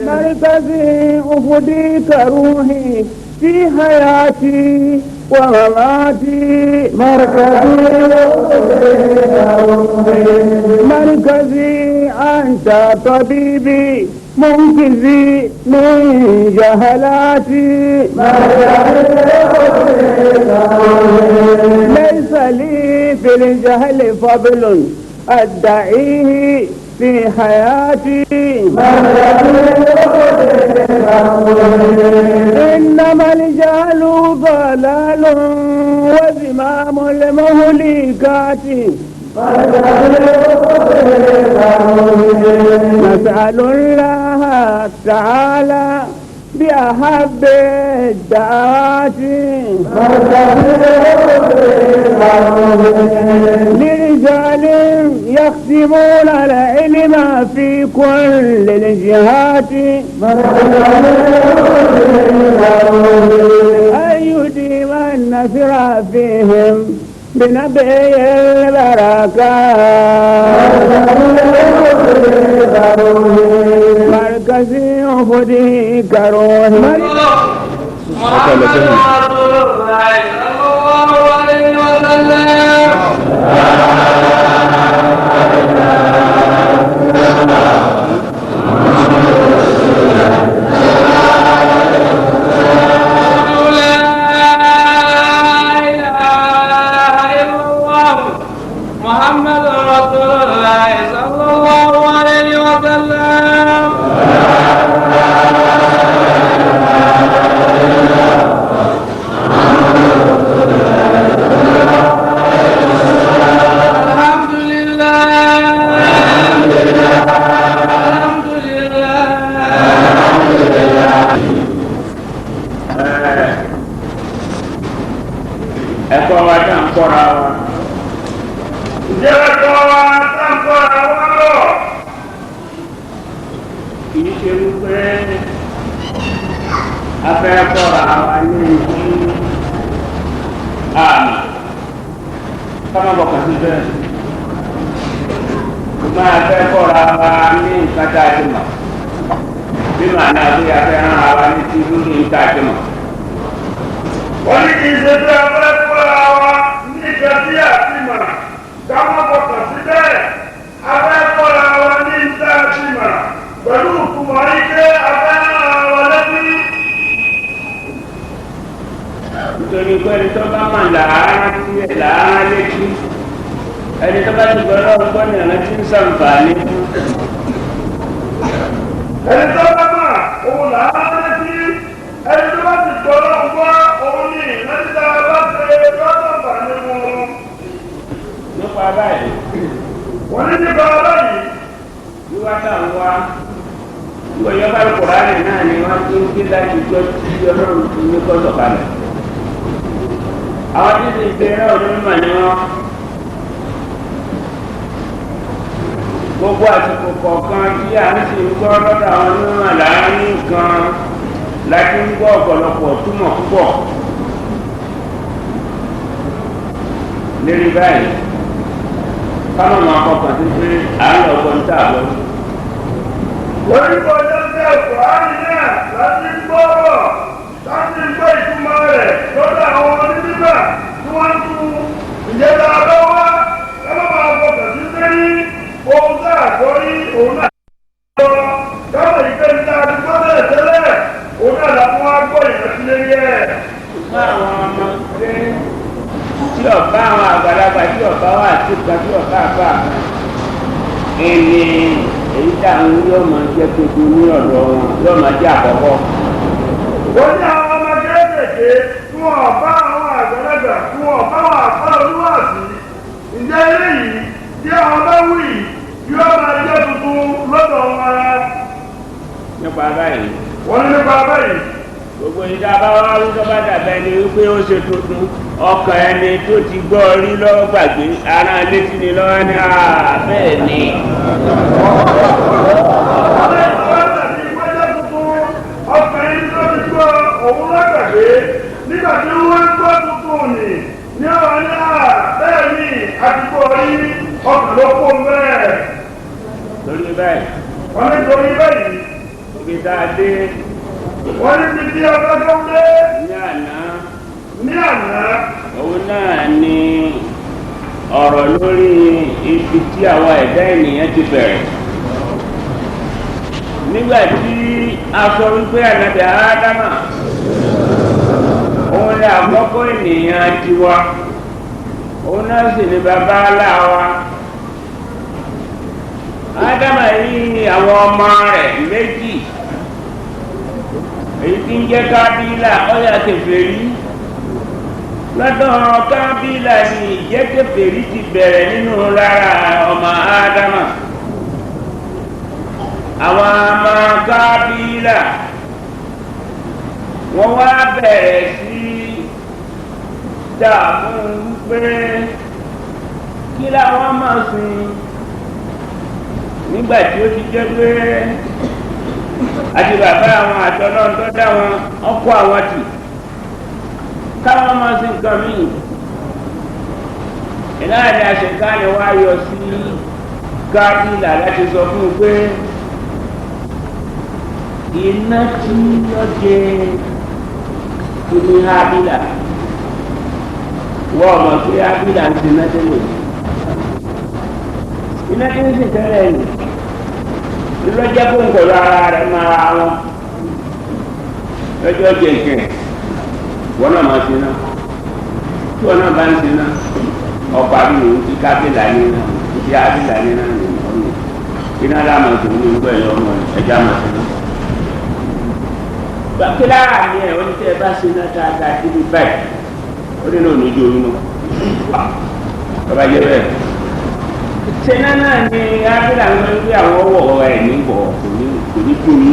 مركزي أفديك روحي في حياتي ومماتي مركزي أنت طبيبي منقذي من جهلاتي ليس لي في الجهل فضل أدعيه في حياتي إنما الجهل ضلال وزمام المهلكات نسأل الله تعالى بأحب الدعوات لرجال يختمون العلم في كل الجهات أن يديم النصر فيهم بنبي البركات مركزي أفديك روحي محمد رسول الله صلى الله عليه وسلم gbogbo àsìkò kọ̀ọ̀kan tí a ń sì ń gbọ́ lọ́dọ̀ àwọn onímọ̀ láàárín kan láti ń gbọ́ ọ̀pọ̀lọpọ̀ túmọ̀ púpọ̀ lérí báyìí káwọn máa kọkàn sí pé à ń lọ gbọ́n tá a lọ. orúkọ jẹ́jẹ́ ẹ̀kọ́ àárín náà láti ń gbọ́rọ̀ láti ń gbọ́ ìtumọ̀ rẹ̀ lọ́dọ̀ àwọn onímọ̀ tí wọ́n ń tu ìjẹta lọ́wọ́ ẹ má máa kọkàn sí pé ohun tá a gbọ́ rí òun náà lọ káwọn ìgbẹ́ni tá a ti gbọ́ bẹ̀rẹ̀ tẹ́lẹ̀ òun náà làwọn wá gbọ́ ìrántí lérí ẹ̀. fún àwọn ọmọ pé tí ọba àwọn àgbàlagbà tí ọba wà tí ìgbà tí ọba àgbà ẹni èyí táwọn yóò máa jẹ́ gbogbo ní ọ̀dọ̀ wọn yóò máa jẹ́ àkọ́kọ́. wọ́n ní àwọn ọmọ kéékèèké tí wọ́n bá àwọn àgbàlagbà tí wọ́n bá wọn àpá olúwàsí ǹjẹ́ eléyìí tí àwọn bá wù yìí yóò máa jẹ́ tuntun lọ́dọ̀ wọn. nípa báyìí. wọ́n ní nípa báyìí. gbogbo ìdá bá wá wíjọ bá dàbẹ́ ni wípé ó ṣe tuntun ọkàn ẹni tó ti gbọ́ rí lọ́wọ́ gbàgbé ara létí ni lọ́wọ́ ní bẹ́ẹ̀ ni. ọkàn ẹni tó ti gbọ́ òun lọ́gbàgbé nígbà tí wọ́n ń gbọ́ tuntun ní ọ̀rọ̀ ní bẹ́ẹ̀ ni àtìkọ́ rí ọkàn ló kó bẹ́ẹ̀. lórí báyìí. wọ́n ní torí báyìí. ibi tá a dé. wọ́n ní bíbí ọlọ́dún dé. ní àná. ní àná. òun náà ni ọ̀rọ̀ lórí ibi tí àwa ẹ̀dá ènìyàn ti bẹ̀rẹ̀. nígbà tí a sọ wípé ànábì Ádámà òun ni àkọ́kọ́ ènìyàn tiwa òun náà sì ni bàbá aláwa. Ádámà yìí àwọn ọmọ rẹ̀ méjì èyí tí ń jẹ́ Kábílà ọ̀yà kèfèrí. lọ́dọ̀ Kábílà ni ìjẹ́ kèfèrí ti bẹ̀rẹ̀ nínú lára ọmọ Ádámà. àwọn ọmọ Kábílà wọ́n wá bẹ̀rẹ̀ sí dààmú pé kí làwọn máa sìn nígbà tí ó ti jẹ́ pé àti bàbá àwọn àtọ́nà tó dá wọn ọkọ̀ àwọn tì káwọn máa sìn nǹkan míì. ìlànà ni àṣekáni wá yọ sí Kábílà láti sọ fún un pé iná tí ó jẹ ìní Hábílà wọ́n mọ̀ pé Hábílà ń sin náà tẹ́lẹ̀ iná tí ń sìn tẹ́lẹ̀ nì lọ́jọ́ kó ń kọ̀ọ̀lọ́ ara rẹ̀ máa wọn lọ́jọ́ jẹ̀jẹ̀ wọ́n náà máa sin náà tí wọ́n náà bá ń sin náà ọkọ̀ àbílò ti Kábílà ní náà ti Hábílà ní náà ní ọ̀nà iná láàmú tó ní gbọ́ ẹ̀yọ́ ọmọ ẹja máa sin náà. Kí lára mi ẹ̀ wọ́n ní tẹ́ ẹ bá ṣe náà dáadáa síbi báyìí ó ní náà lójú orí náà bàbá jẹ́ bẹ́ẹ̀. ṣe náà ni Hábílà ń gbé àwọn ọwọ́ ẹ̀ níbọ̀ kò ní kú ní.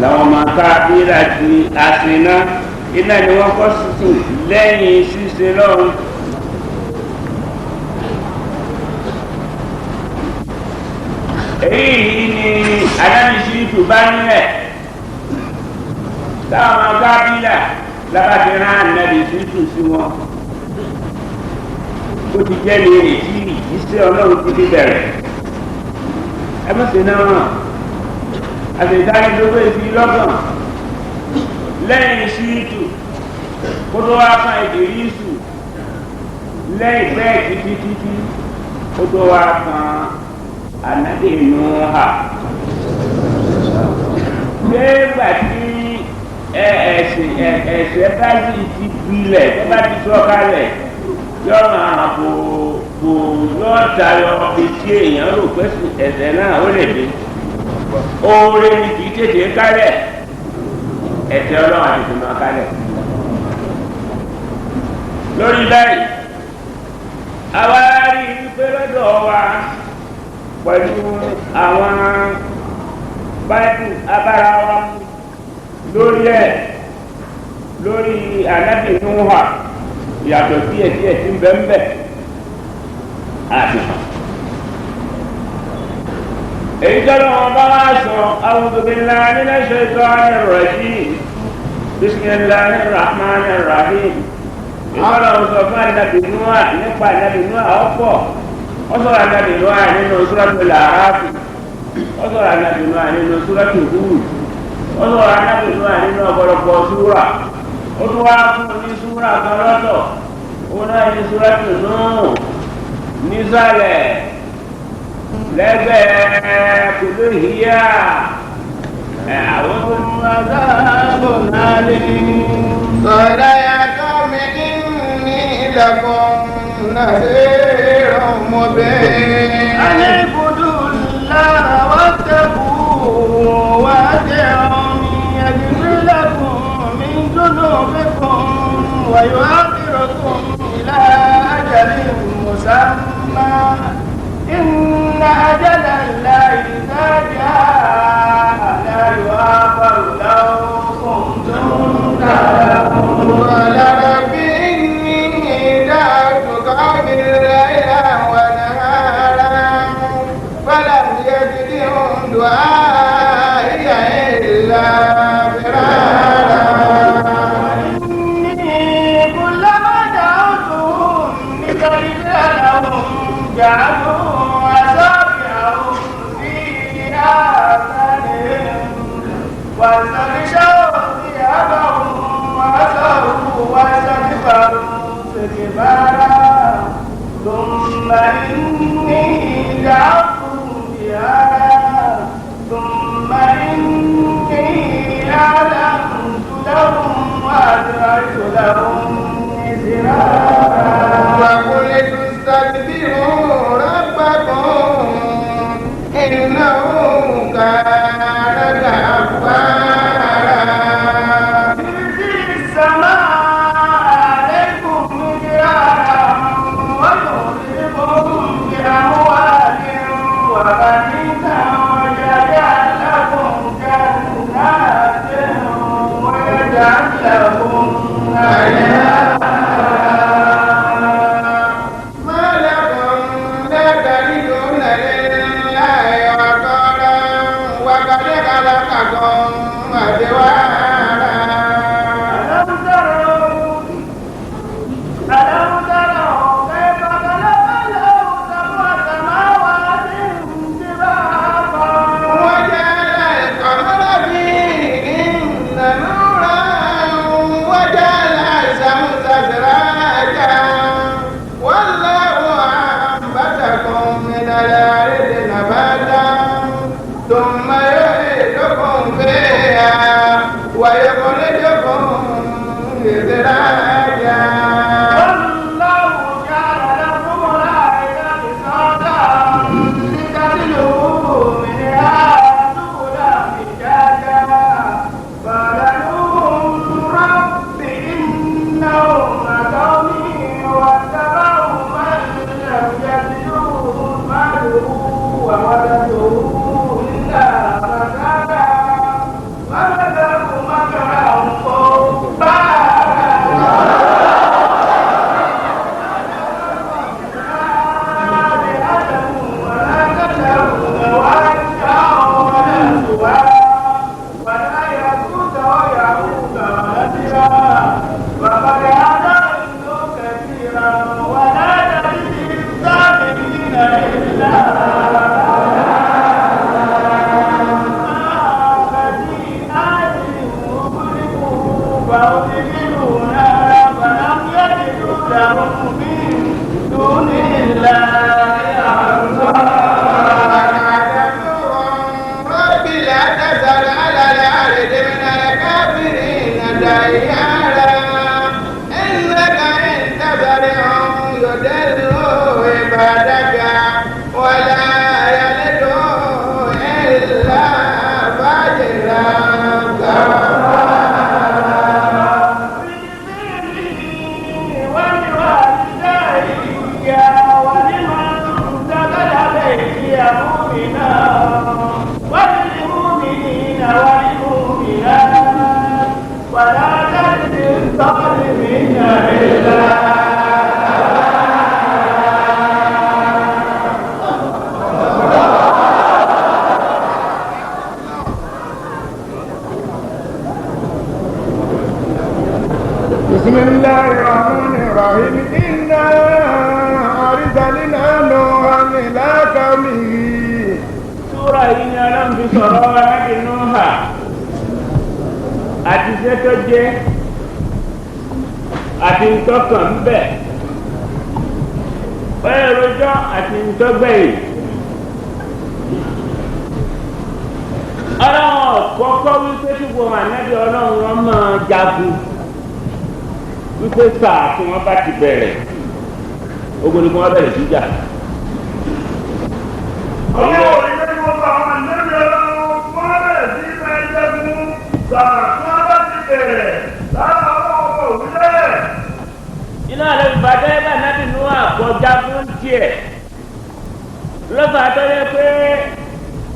làwọn máa Kábílà ti àṣìná iná ni wọ́n kọ́ sísìn lẹ́yìn ṣíṣe lọ́run. èyí ni adánisí tó bá nílẹ̀ táwọn ọmọ Kábílà lábàtí rán ànábì títù sí wọn ó ti jẹ́ ní èyí iṣẹ́ Ọlọ́run ti fi bẹ̀rẹ̀ ẹ má ṣe náà àtẹ̀dánigbogbo ìfi lọ́gàn lẹ́yìn ṣíìtù kó tó wá kan Ìdírísù lẹ́yìn bẹ́ẹ̀ títí kó tó wá kan ànábì Núhà. Nígbà tí ẹ̀ṣẹ̀ bá sì ti gbilẹ̀ tó bá ti sọ kalẹ̀ yọ máa bò yọ tayọ etí èèyàn rò pé ẹ̀ṣẹ̀ náà ó lè dé. Oore ni kì í tètè kálẹ̀ ẹ̀ṣẹ̀ Ọlọ́run àti ìtumọ̀ kálẹ̀. Lórí báyìí àwa rí i pé lọ́dọ̀ wa pẹ̀lú àwọn báyìí abára wa lórí ẹ̀ lórí ànábì Núhà ìyàtọ̀ díẹ̀ tí ń bẹ ń bẹ àdìmọ̀. èyí tọ́lọ́ wọn bá wá sọ a'udhu billahi minash shaitanir rajim bismillahir rahmanir rahim. ìtọ́lọ́ wọn sọ fún ànábì Núhà nípa ànábì Núhà ọ̀pọ̀. wọ́n sọ̀rọ̀ ànábì Núhà nínú Suratul A'raf, wọ́n sọ̀rọ̀ ànábì Núhà nínú Suratul Hud, wọ́n sọ̀rọ̀ ànábì Núhà nínú ọ̀pọ̀lọpọ̀ súrà. ó tún wá fún ní súrà kan lọ́tọ̀ òun náà ní Suratul Nuh nísàlẹ̀ lẹ́gbẹ̀ẹ́ kùlù híyà àwọn tó ń wá sáàbò náà lé. sọ̀rọ̀ yàtọ̀ mi ní lakum nadhirun mubin. أن اعبدوا الله واتقوه وأطيعوني يغفر لكم من ذنوبكم ويؤخركم إلى أجل مسمى إن أجل الله إذا جاء لا يؤخر لو كنتم تعلمون. قال رب إني دعوت قومي ليلا ونهارا فلم يزدهم دعائي إلا فرارا. إني كلما دعوتهم لتغفر لهم جعلوا واستغشوا ثيابهم وأسروا واستكبروا استكبارا ثم إني دعوتهم جهارا ثم إني أعلنت لهم وأسررت لهم إسرارا وقلت استكبروا ربكم إنه كان غفارا يرسل السماء عليكم مدرارا ويمددكم بأموال وبنين ويجعل لكم جنات ويجعل لكم أنهارا ما لكم لا ترجون لله وقارا وقد خلقكم أزواجا ألم تروا كيف خلق الله سبع سماوات طباقا وجعل القمر فيهن نورا وجعل الشمس سراجا والله أنبتكم من الأرض نباتا ثم يعيدكم فيها ويخرجكم إخراجا والله جعل لكم الأرض بساطا لتسلكوا منها سبلا فجاجا قال نوح رب إنهم عصوني واتبعوا من لم يزده ماله وولده إلا فسادا ومكروا مكرا بسم الله الرحمن الرحيم إنا أرسلنا نوحا إلى قومه súra yìí ni ọlọ́run fi sọ̀rọ̀ láti Núhà àti iṣẹ́ tó jẹ́ àti ntọ́kàn ń bẹ̀ bẹ́ẹ̀ rojọ́ àti ntọ́gbẹ̀yìn. ọlọ́run kọ́kọ́ wípé tí gbogbo ànábì ọlọ́run wọn máa jagun wípé sáà tí wọ́n bá ti bẹ̀rẹ̀ ogun ni kí wọ́n bẹ̀rẹ̀ sí jà. ọlọ́run ò ní kí wọ́n bá àwọn ànábì ọlọ́run wọ́n bẹ̀rẹ̀ sí máa jẹ́gun sáà tí wọ́n bá ti bẹ̀rẹ̀ lára ọlọ́run kò wílẹ̀. iná àlọ́ ìbàdàn ẹ̀dá nábì nú àkọjá fún tiẹ̀ lọ́fà àtọ́jọ́ pé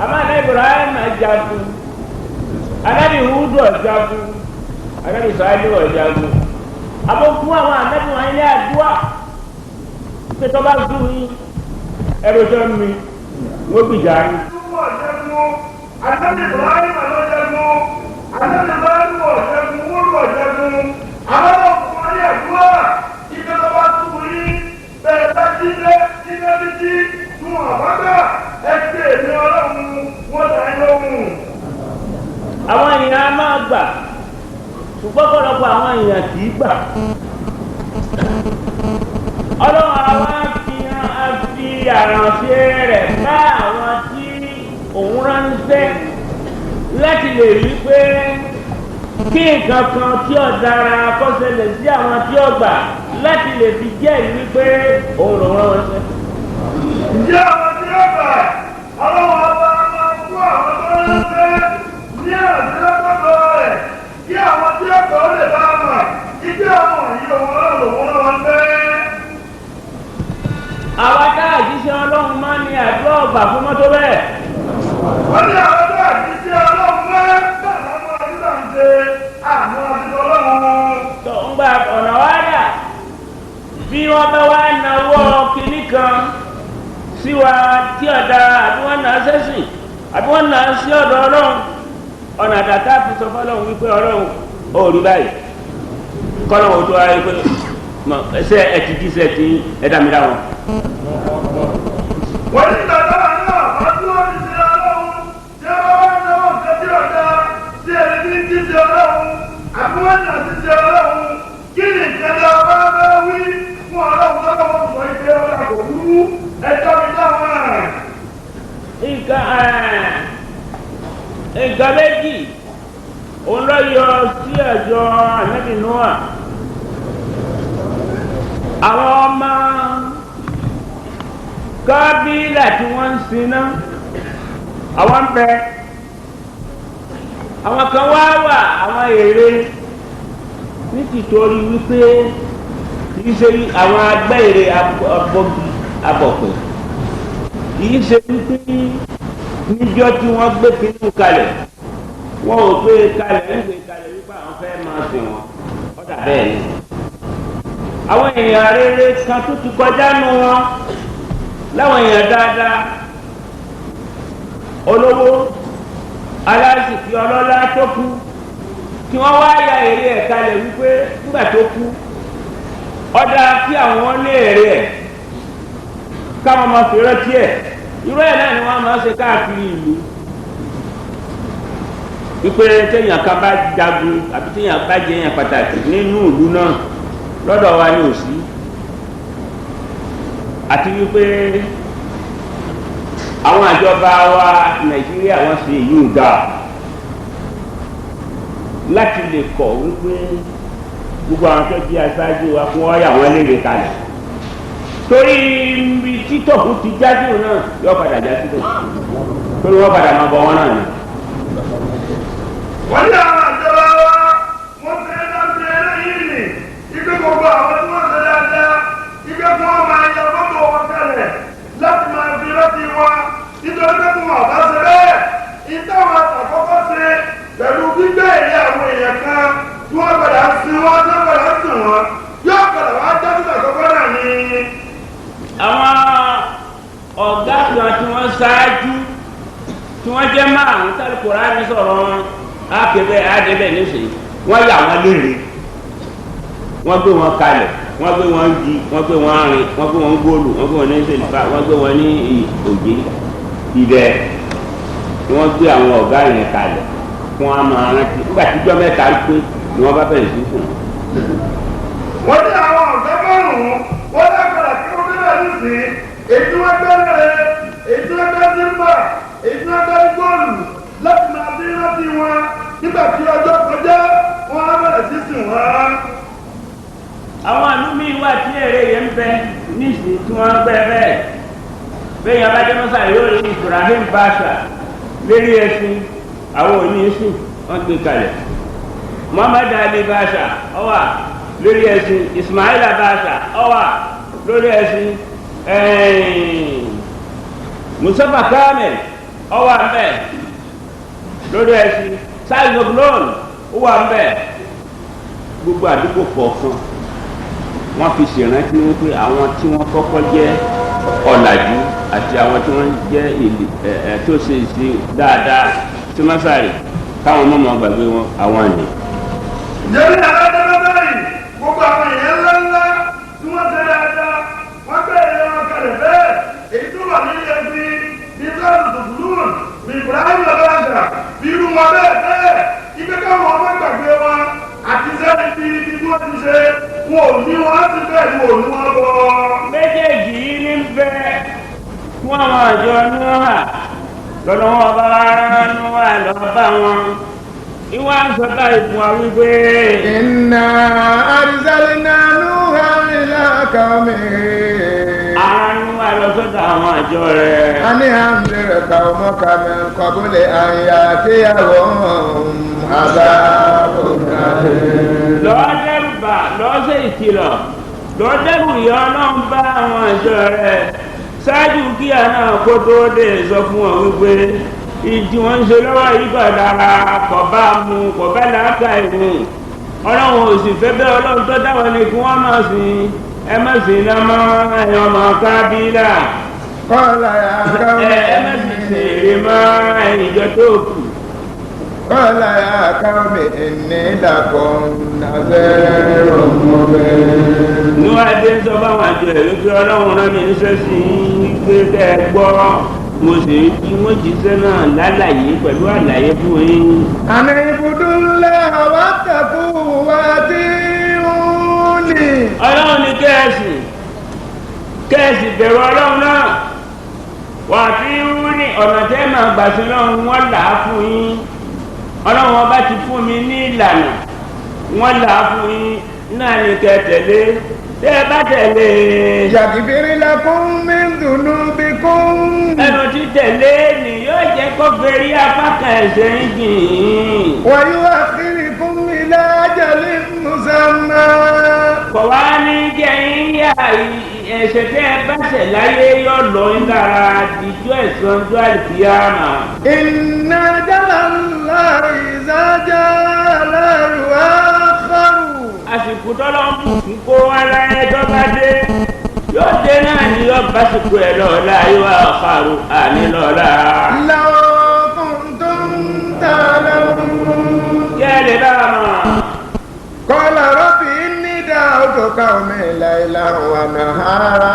àmàlà Ibrahim àjagun anábì Húdù ọ̀jagun anábì Sàálíù ọ̀jagun àbọ̀ fún àwọn anábì wọn ilé àdúrà pé tó bá dùn yín ẹ̀rọ tó ń mi wọ́n gbìjà yín. Túbọ̀ jẹ́gun anábì Ibrahim ló jẹ́gun anábì Sàálíù ọ̀jẹ́gun Húdù ọ̀jẹ́gun àwọn ọkùnrin ayé àdúrà ìgbẹ́ tó bá dùn yín bẹ̀rẹ̀ bá jílé jílé bí jí tún àbágbà ẹgbẹ́ èmi ọlọ́run wọ́n dá lóhùn. àwọn ènìyàn gbà ṣùgbọ́n pọ̀lọpọ̀ àwọn èèyàn kì í gbà. ọlọ́run àwa fi àránṣẹ́ rẹ̀ bá àwọn tí òun ránṣẹ́ láti lè rí pé kí nǹkan kan tí ó dára kó ṣẹlẹ̀ sí àwọn tí ó gbà láti lè fi jẹ́rìí wípé òun lòun ránṣẹ́. Ǹjẹ́ àwọn tí ó gbà ọlọ́run ọba máa ń kó àwọn tó ránṣẹ́ ní àdínlọ́gbọ̀dọ̀ rẹ̀ kí àwọn tí ó gbà ó lè bá mọ̀ ìdí àwọn yìí òun ránṣẹ́. àwa tá àjíṣẹ́ ọlọ́run máa ń ní àdúrà ọgbà fún mọ́tò bẹ́ẹ̀. Wọ́n ní àwọn tó àjíṣẹ́ ọlọ́run máa ń gbà láwọn àdúrà ń ṣe àwọn àdúrà ọlọ́run. tó ń gba ọ̀nà wá dà bí wọ́n bá wá náwó kinní kan sí wa tí ọ̀dà àbí wọ́n náà sẹ́sìn àbí wọ́n náà sí ọ̀dọ̀ ọlọ́run ọ̀nà àdàtà fi sọ fọlọ́run wípé ọlọ́run ò rí báyìí kọ́lọ́run tó wáyé pé ẹsẹ̀ ẹ̀tì díṣẹ́ ti ẹ̀dá mi dáwọn. Wọ́n ní tàbá náà wọ́n tún wọ́n ti ṣe ọlọ́run tí wọ́n wá náwó nǹkan tí ọ̀dà tí ẹni tí ń jí ṣe ọlọ́run àbí wọ́n náà ti ṣe ọlọ́run kí ni ìkẹlẹ́ ọba bá wí fún ọlọ́run tó lọ́wọ́ sọ ìgbé ọ̀dà kò wú ẹjọ́ mi dáwọn. nǹkan méjì òun lọ yọ sí ẹ̀jọ́ ànábì Nóà àwọn ọmọ Kábílà tí wọ́n ń siná àwọn ń bẹ àwọn kan wá wà àwọn èrè ní tìtorí wípé kìí ṣe àwọn agbẹ́ èrè abọ́gi abọ̀pẹ̀ kìí ṣe wípé níjọ́ tí wọ́n gbé kínú kalẹ̀ wọ́n ò gbé kalẹ̀ nígbè kalẹ̀ wípé àwọn fẹ́ máa sìn wọn ọ̀dà bẹ́ẹ̀ ni àwọn èèyàn rere kan tó ti kọjá nù wọn láwọn èèyàn dáadáa olówó aláṣìkí ọlọ́lá tó kú kí wọ́n wá ya èrè ẹ̀ kalẹ̀ wípé nígbà tó kú ọ̀dà kí àwọn ní èrè ẹ̀ káwọn máa fi rántí ẹ̀ irú ẹ̀ náà ni wọ́n máa ṣe káàkiri ìlú wípé téèyàn kan bá jagun àbí téèyàn bá jẹ èèyàn pàtàkì nínú ìlú náà lọ́dọ̀ wa ni ò sí àti wípé àwọn àjọba wa Nàìjíríà wọ́n ṣe èyí ń ga láti lè kọ̀ wípé gbogbo àwọn tó bí aṣáájú wa fún ọ̀yà wọn léèrè kalẹ̀ torí ibi títọ̀kù ti jáde náà yọ padà já síbẹ̀ torí wọ́n padà máa bọ̀ wọ́n náà ni. Wọ́n ní àwọn àjọba wa wọ́n fẹ́ láti ẹlẹ́yìn nì ibi gbogbo àwọn tí wọ́n ṣe dáadáa ibi kí wọ́n máa ya fọ́tò wọn kalẹ̀ láti máa fi rántí wọn nítorí pé kí wọ́n bá ṣe bẹ́ẹ̀ ìtàwọn àtàkọ́kọ́ ṣe pẹ̀lú gbígbé èrè àwọn èèyàn kan tí wọ́n padà sin wọn tí wọ́n padà sìn wọn yóò padà wá dájú àkọ́kọ́ náà ni. àwọn ọ̀gá kan tí wọ́n ṣáájú tí wọ́n jẹ́ márùn-ún tẹ́lẹ̀ Kùránì sọ̀rọ̀ wọn ákẹ́bẹ́ àdébẹ̀ níṣẹ́ wọ́n yà wọ́n léèrè wọ́n gbé wọn kalẹ̀ wọ́n gbé wọn di wọ́n gbé wọn rìn wọ́n gbé wọn góòlù wọ́n gbé wọn ní sèlifà wọ́n gbé wọn ní òjé ibẹ̀ ni wọ́n gbé àwọn ọ̀gá yẹn kalẹ̀ fún wa máa rántí nígbà tíjọ́ mẹ́ta pé ni wọ́n bá bẹ̀rẹ̀ sí fún un. Wọ́n ní àwọn ọ̀gá márùn-ún wọ́n dákọ̀dà kí wọ́n bẹ̀rẹ̀ nísìnyí èyí wọ́n gbẹ́rẹ̀ èyí wọ́n gbẹ́ sílvà èyí wọ́n gbẹ́ góòlù láti máa bí rántí wọn nígbà tí ọjọ́ kọjá wọn á bẹ̀rẹ̀ sí sìn wọn. àwọn àlùmí wà tí èrè yẹn ń bẹ níṣìí tí wọ́n gbẹ bẹ́ẹ̀ yẹn bá jẹ́ mọ́sá yóò rí Ibrahim Basha lérí ẹṣin àwọn òní ẹṣin wọ́n gbé kalẹ̀ Muhammad Ali Basha ọwà lórí ẹṣin Ismaila Basha ọwà lórí ẹṣin Mustafa Kamel ọwà mbẹ lórí ẹṣin Said Oglon ọwà mbẹ gbogbo àdúgbò kọ̀ọ̀kan wọ́n fi ṣèrántí wípé àwọn tí wọ́n kọ́kọ́ jẹ́ ọ̀làjú àti àwọn tí wọ́n jẹ́ tó ṣe dáadáa tí wọ́n sáré káwọn mọ̀mọ́ gbàgbé wọn àwọn àná. Ìjọba àdájọ́ báyìí gbogbo àwọn èèyàn ńláńlá tí wọ́n ṣe dáadáa wọ́n bẹ̀rẹ̀ wọn kalẹ̀ bẹ́ẹ̀ èyí tó wà nílé ẹbí ní sáàlù tòkùlùmù ní Ibrahim lọ́dọ̀ọ̀dà bí irú wọn bẹ́ẹ̀ bẹ́ẹ̀ ibẹ̀ káwọn ọmọ gbàgbé wa àti sẹ́ni bí wọ́n ti ṣe wọn ò ní wọn ti bẹ́ẹ̀ ni wọn ò ní wọn bọ́. méjèèjì yìí ní bẹ́ẹ̀ fún àwọn àjọ Nóà lọ́dọ̀ wọn bá rárá Nóà lọ bá wọn ìwà ń sọ báyìí fún wa wípé. Inna arsalna Nuhan ila qaumihi. àánú wa lọ sọ́dọ̀ àwọn àjọ rẹ̀. a ní anzir qaumaka min qabli an ya'tiyahum adhabun alim. lọ́ọ́ dẹ́rù bà lọ́ọ́ ṣe ìkìlọ̀ lọ́ọ́ dẹ́rù ìyá ọlọ́run bá àwọn àjọ rẹ̀ ṣáájú kí àná kó tó dé sọ fún wọn wípé ìjì wọn ń ṣe lọ́wọ́ yìí kọ̀ dára kọ̀ bá mu kọ̀ bá làákà ìmú ọlọ́run ò sì fẹ́ bẹ́ẹ̀ ọlọ́run tó dáwọn ni kí wọ́n máa sìn ẹ má sìn iná mọ́ ẹ̀yàn ọmọ kábílà Qala ya ẹ má sì sìn èrè mọ́ ẹ̀yìn ìjọ tó kù. Qala ya qaumi inni lakum nadhirun mubin. níwájú ń sọ fáwọn àjọ ẹ̀ wípé ọlọ́run náà mi ń ṣe sí i pé kẹ́ ẹ gbọ́ mo sì ń kí wọ́n jíṣẹ́ náà lálàyé pẹ̀lú àlàyé fún yín. Ani ibudullaha wattaquhu wa ati'uni. ọlọ́run ní kẹ́ẹ̀sì bẹ̀rù ọlọ́run náà wà tí ń ní ọ̀nà tẹ́ máa gbà sí lọ́run wọ́n là á fún yín ọlọ́run ọba ti fún mi ní ìlànà wọ́n là á fún yín náà ní kẹ́ tẹ̀lé tẹ́ ẹ bá tẹ̀lé. Yaghfir lakum min dhunubikum. ẹnu tí tẹ̀lé ni yóò jẹ́ kó fẹ́rí apá kan ẹ̀ṣẹ̀ ń jìn. Wa yu'akhirukum ila ajalin musamma. kọ̀ wá ní kẹ́yìn yá ẹ̀ṣẹ̀ tẹ́ ẹ bá ṣẹ̀ láyé yóò lọ ń dára àdìjọ́ ẹ̀sán ọjọ́ àlùkìyámà. Inna ajalallahi idha jaa la yu'akhkharu. àsìkò tọ́lọ́ ń bù kí kó wá láyé tó bá dé yóò dé náà ni yóò bá sìkò ẹ̀ lọ́la yóò àkàrò àní lọ́la. Law kuntum ta'lamun. kí ẹ lè bá a mọ̀. Qala rabbi inni da'awtu qawmi laylan wa nahara.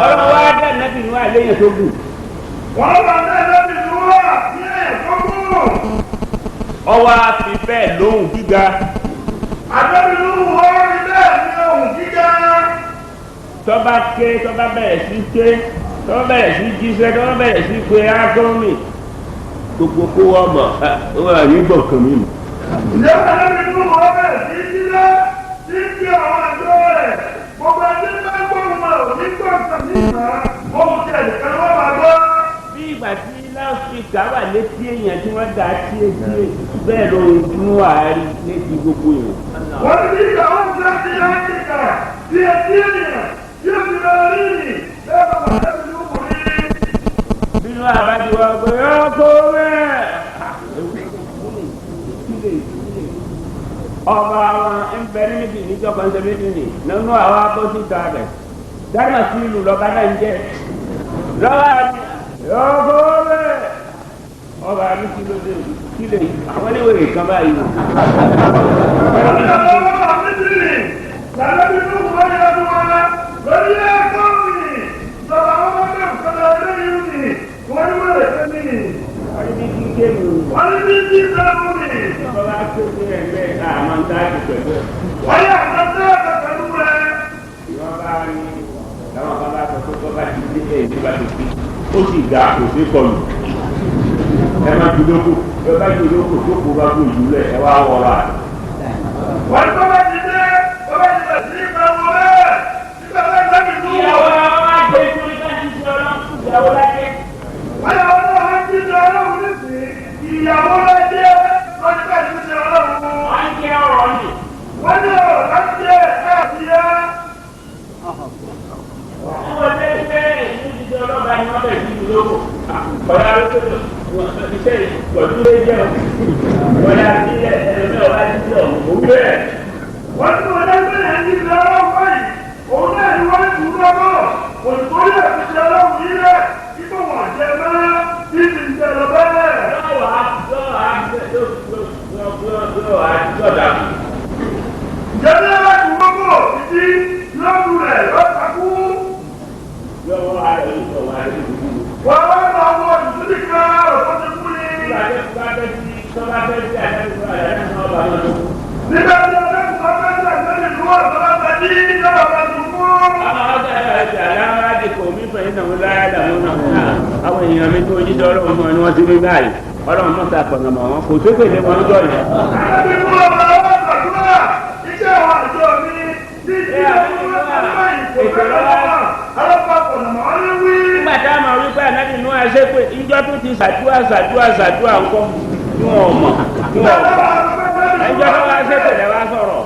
ọlọ́run wá dá nàbì nù àléyìn tó gùn. wọ́n bá tẹ́lẹ̀ bí wúrà ní ẹ̀kọ́kọ́. ọwọ́ àfi bẹ́ẹ̀ lóhùn gíga. àdébìnú wọ́n rí bẹ́ẹ̀ ní ohun gíga. tọ́ba ké tọ́ba bẹ̀rẹ̀ sí ké tọ́ba bẹ̀rẹ̀ sí jíṣẹ́ tọ́ba bẹ̀rẹ̀ sí pé ágọ́mì gbogbo kó wọ́n mọ̀ ó wà ní gbọ̀ngàn mi. ǹjẹ́ àdébìnú wọ́n bẹ̀rẹ̀ sí jílẹ̀ sí kí àwọn àjọ rẹ̀ gbogbo ẹni bá gbóhùn mọ̀ ní gbọ̀ngàn ní ìmọ̀ ohun tí ẹ̀dẹ̀kan wọ́n máa gbọ́. bí ìgbà tí láfíríkà wà létí èèyàn tí wọ́n dá sí etí bẹ́ẹ̀ ló ń dún àárí létí gbogbo èèyàn. wọ́n ti ní àwọn ìfúnṣẹ́ áfíríkà bí etí ènìyàn yóò fi lọ rí ni bẹ́ẹ̀ bá wà àdébìnú wò ní. bínú àbájú wa pé ọkọ rẹ̀ ọba wọn ń bẹ níbi níjọ kọnsẹbítìrì nínú àwọn akọ́síta rẹ̀ dáná sí ìlú lọ́ba náà ń jẹ́ lọ́wọ́ ọkọ rẹ̀ ọba ní kí ló dé kí lè àwọn oníwèrè kan báyìí. ó sì ga kò sí kọlù ẹ má ju lóko ẹ bá ju lóko tó kó bá kó jù lẹ ẹ wá wọra. wọ́n tó bá ti dé ó bá ti bẹ̀ sí ìgbà wọlé nígbà tó ń tẹ́bi tó ìyàwó wọ̀. àwọn máa gbé torí ká ti ṣe ọlọ́run ìyàwó láyé. wọ́n yà wọ́n náà wọ́n ti ṣe ọlọ́run nísìnyí ìyàwó lẹ́jẹ́ wọ́n ti bẹ̀ sí ṣe ọlọ́run. wọ́n ń jẹ́ ọ̀rọ̀ ni. wọ́n ní ọ̀rọ̀ láti jẹ́ káàkiri yá. wọ́n lé pé ìlú ti ṣe ọlọ́ba ni wọ́n bẹ̀ sí ìlú lóko. ọ̀rọ̀ arúgbó iṣẹ́ ìtọ́jú lé jẹ́ wọ́n yà sílẹ̀ ẹ̀rọ náà wá sílẹ̀ òun bẹ́ẹ̀. wọ́n ti wọ́n lẹ́gbẹ́ yẹn ní ìlú ọlọ́run báyìí òun náà ni wọ́n ti wúlọ́ bọ̀ òtítọ́rí àti ṣe ọlọ́run yìí rẹ̀ kíkọ́ wọ́n jẹ mọ́ bí ti ń jẹ lọ bẹ́ẹ̀. jẹ́lẹ́ láti wọ́pọ̀ títí lọ́dún rẹ̀ lọ́sàkú. wọ́n wá lọ wọ ìdúdí kan ọ̀pọ̀ ti kú ni. ọba máa tó. nígbà tí ọlọ́run bá fẹ́ sàgbẹ́lẹ̀ ló wà lọ́wọ́ tàbí ìjọba bá tún fún. àwọn ọ̀gá ẹ̀jẹ̀ aláwádìí kò mí fẹ̀yìn náà láyà dàmú náà. àwọn èèyàn mi tó jíjọ ọlọ́run mọ́ ni wọ́n ti rí báyìí ọlọ́run mọ́ ta pọ̀nà mọ́ wọn kò tó pèlè wọn jọ yẹn. àbí fún ọba ọba gbàdúrà iṣẹ́ àwọn àjọ mi ní ìṣẹ́ nígbà tá a máa wí pé ànábì nù ẹ ṣe pé ìjọ tó ti ṣàdúrà ńkọ́ ní wọn mọ̀ ní wọn gbà ẹjọ́ tó wá ṣe pèlè wá sọ̀rọ̀.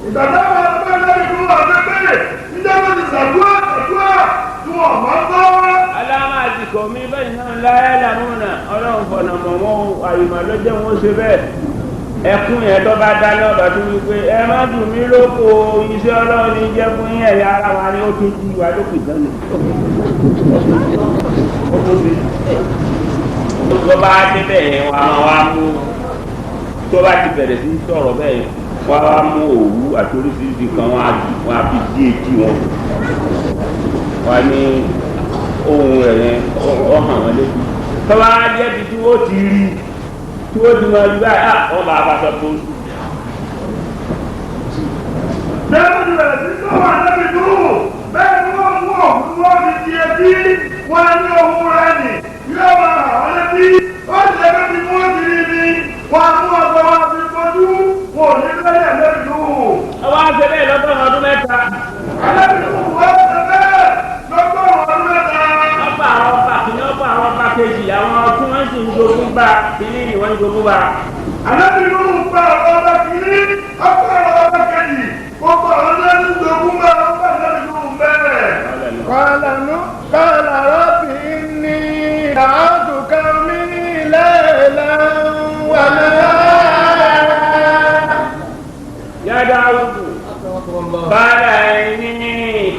ìgbàdá wa ló bá lórí fún wa pépé níjọ́ tó ti ṣàdúrà tí wọ́n máa ń gbọ́. aláma àdìkọ̀ mi bẹ́ẹ̀ náà láyé làmúnà ọlọ́run fọ̀nà mọ̀ wọn àyùmọ̀ ló jẹ́ wọn ṣe bẹ́ẹ̀ ẹkún yẹn tó bá dá lọ́ba tó wí pé ẹ má dùn mí lóko iṣẹ́ ọlọ́run ní jẹ́ fún yín ẹ̀yà ara wa ni ó tún jí wa lókè gan-an. tó bá débẹ̀ yẹn wá mú tó bá ti bẹ̀rẹ̀ sí sọ̀rọ̀ bẹ́ẹ̀ wọ́n á mú òwú àti oríṣiríṣi kan wọ́n á fi dí etí wọn. wọ́n á ní ohun rẹ̀ yẹn ọ̀hàn wọn lébi. tó bá jẹ́bi tí wọ́n ti rí tí wọ́n ti máa rí báyìí wọ́n máa bá sọ fún un. bẹ́ẹ̀ ni bẹ̀rẹ̀ sí tó wà lẹ́bi dúró bẹ́ẹ̀ ni wọ́n mú òun wọ́n fi di etí wọ́n á ní ohun rẹ̀ nì yóò máa hàn wọ́n létí ó ti lẹ́bi tí wọ́n ti rí ni wọ́n á mú ọgbọ́n wọn fi fojú wọn ò ní lẹ́yìn lẹ́bi dúró. ọwọ́ àti bẹ́ẹ̀ lọ́gọ́rùn-ún ọdún mẹ́ta. lẹ́bi dúró wọ́n ti bẹ́ẹ̀ lọ́gọ́rùn-ún ọdún mẹ́ta. ọ̀pọ̀ àwọn ọba kìíní ọ̀pọ̀ àwọn ọba kejì àwọn tí wọ́n sì ń jogún bá kìíní ni wọ́n ń jogún bá. lẹ́bi dúró gba ọba kìíní ọ̀pọ̀ ọba kejì gbogbo àwọn tó ń jogún bá ọba lẹ́bi dúró bẹ́ẹ̀. قال رب إني دعوت قومي ليلا ونهارا يا داود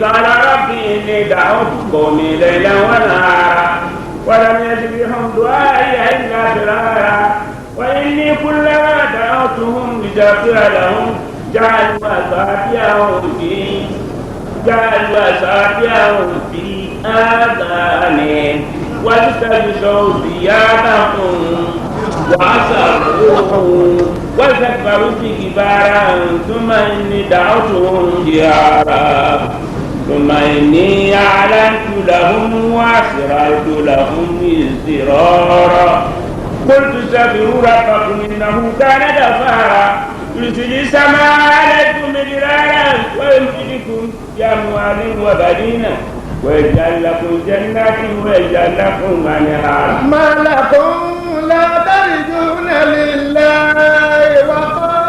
قال ربي إني دعوت قومي ليلا ونهارا ولم يزدهم دعائي إلا فرارا وإني كلما دعوتهم لتغفر لهم جعلوا أصابعهم في آذانهم واستبشروا ثيابهم وأسروا واستكبروا استكبارا ثم إني دعوتهم جهارا ثم إني أعلنت لهم وأسررت لهم إسرارا قلت استغفروا ربكم إنه كان غفارا يرسل السماء عليكم مدرارا ويمددكم بأموال وبنين ويجعل لكم جنات ويجعل لكم أنهارا. ما لكم لا ترجون لله وقارا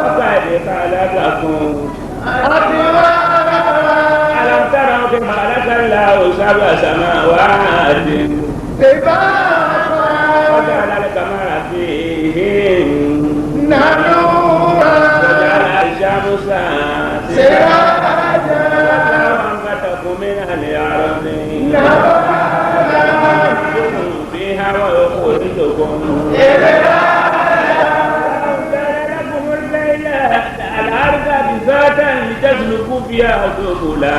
وقد خلقكم أطوارا ألم تروا كيف خلق الله سبع سماوات طباقا وجعل القمر فيهن نورا وجعل الشمس سراجا وأنبتكم من الأرض نباتا فيها ويخرجكم لكم الليل الأرض بساطا لتسلكوا فيها سبلا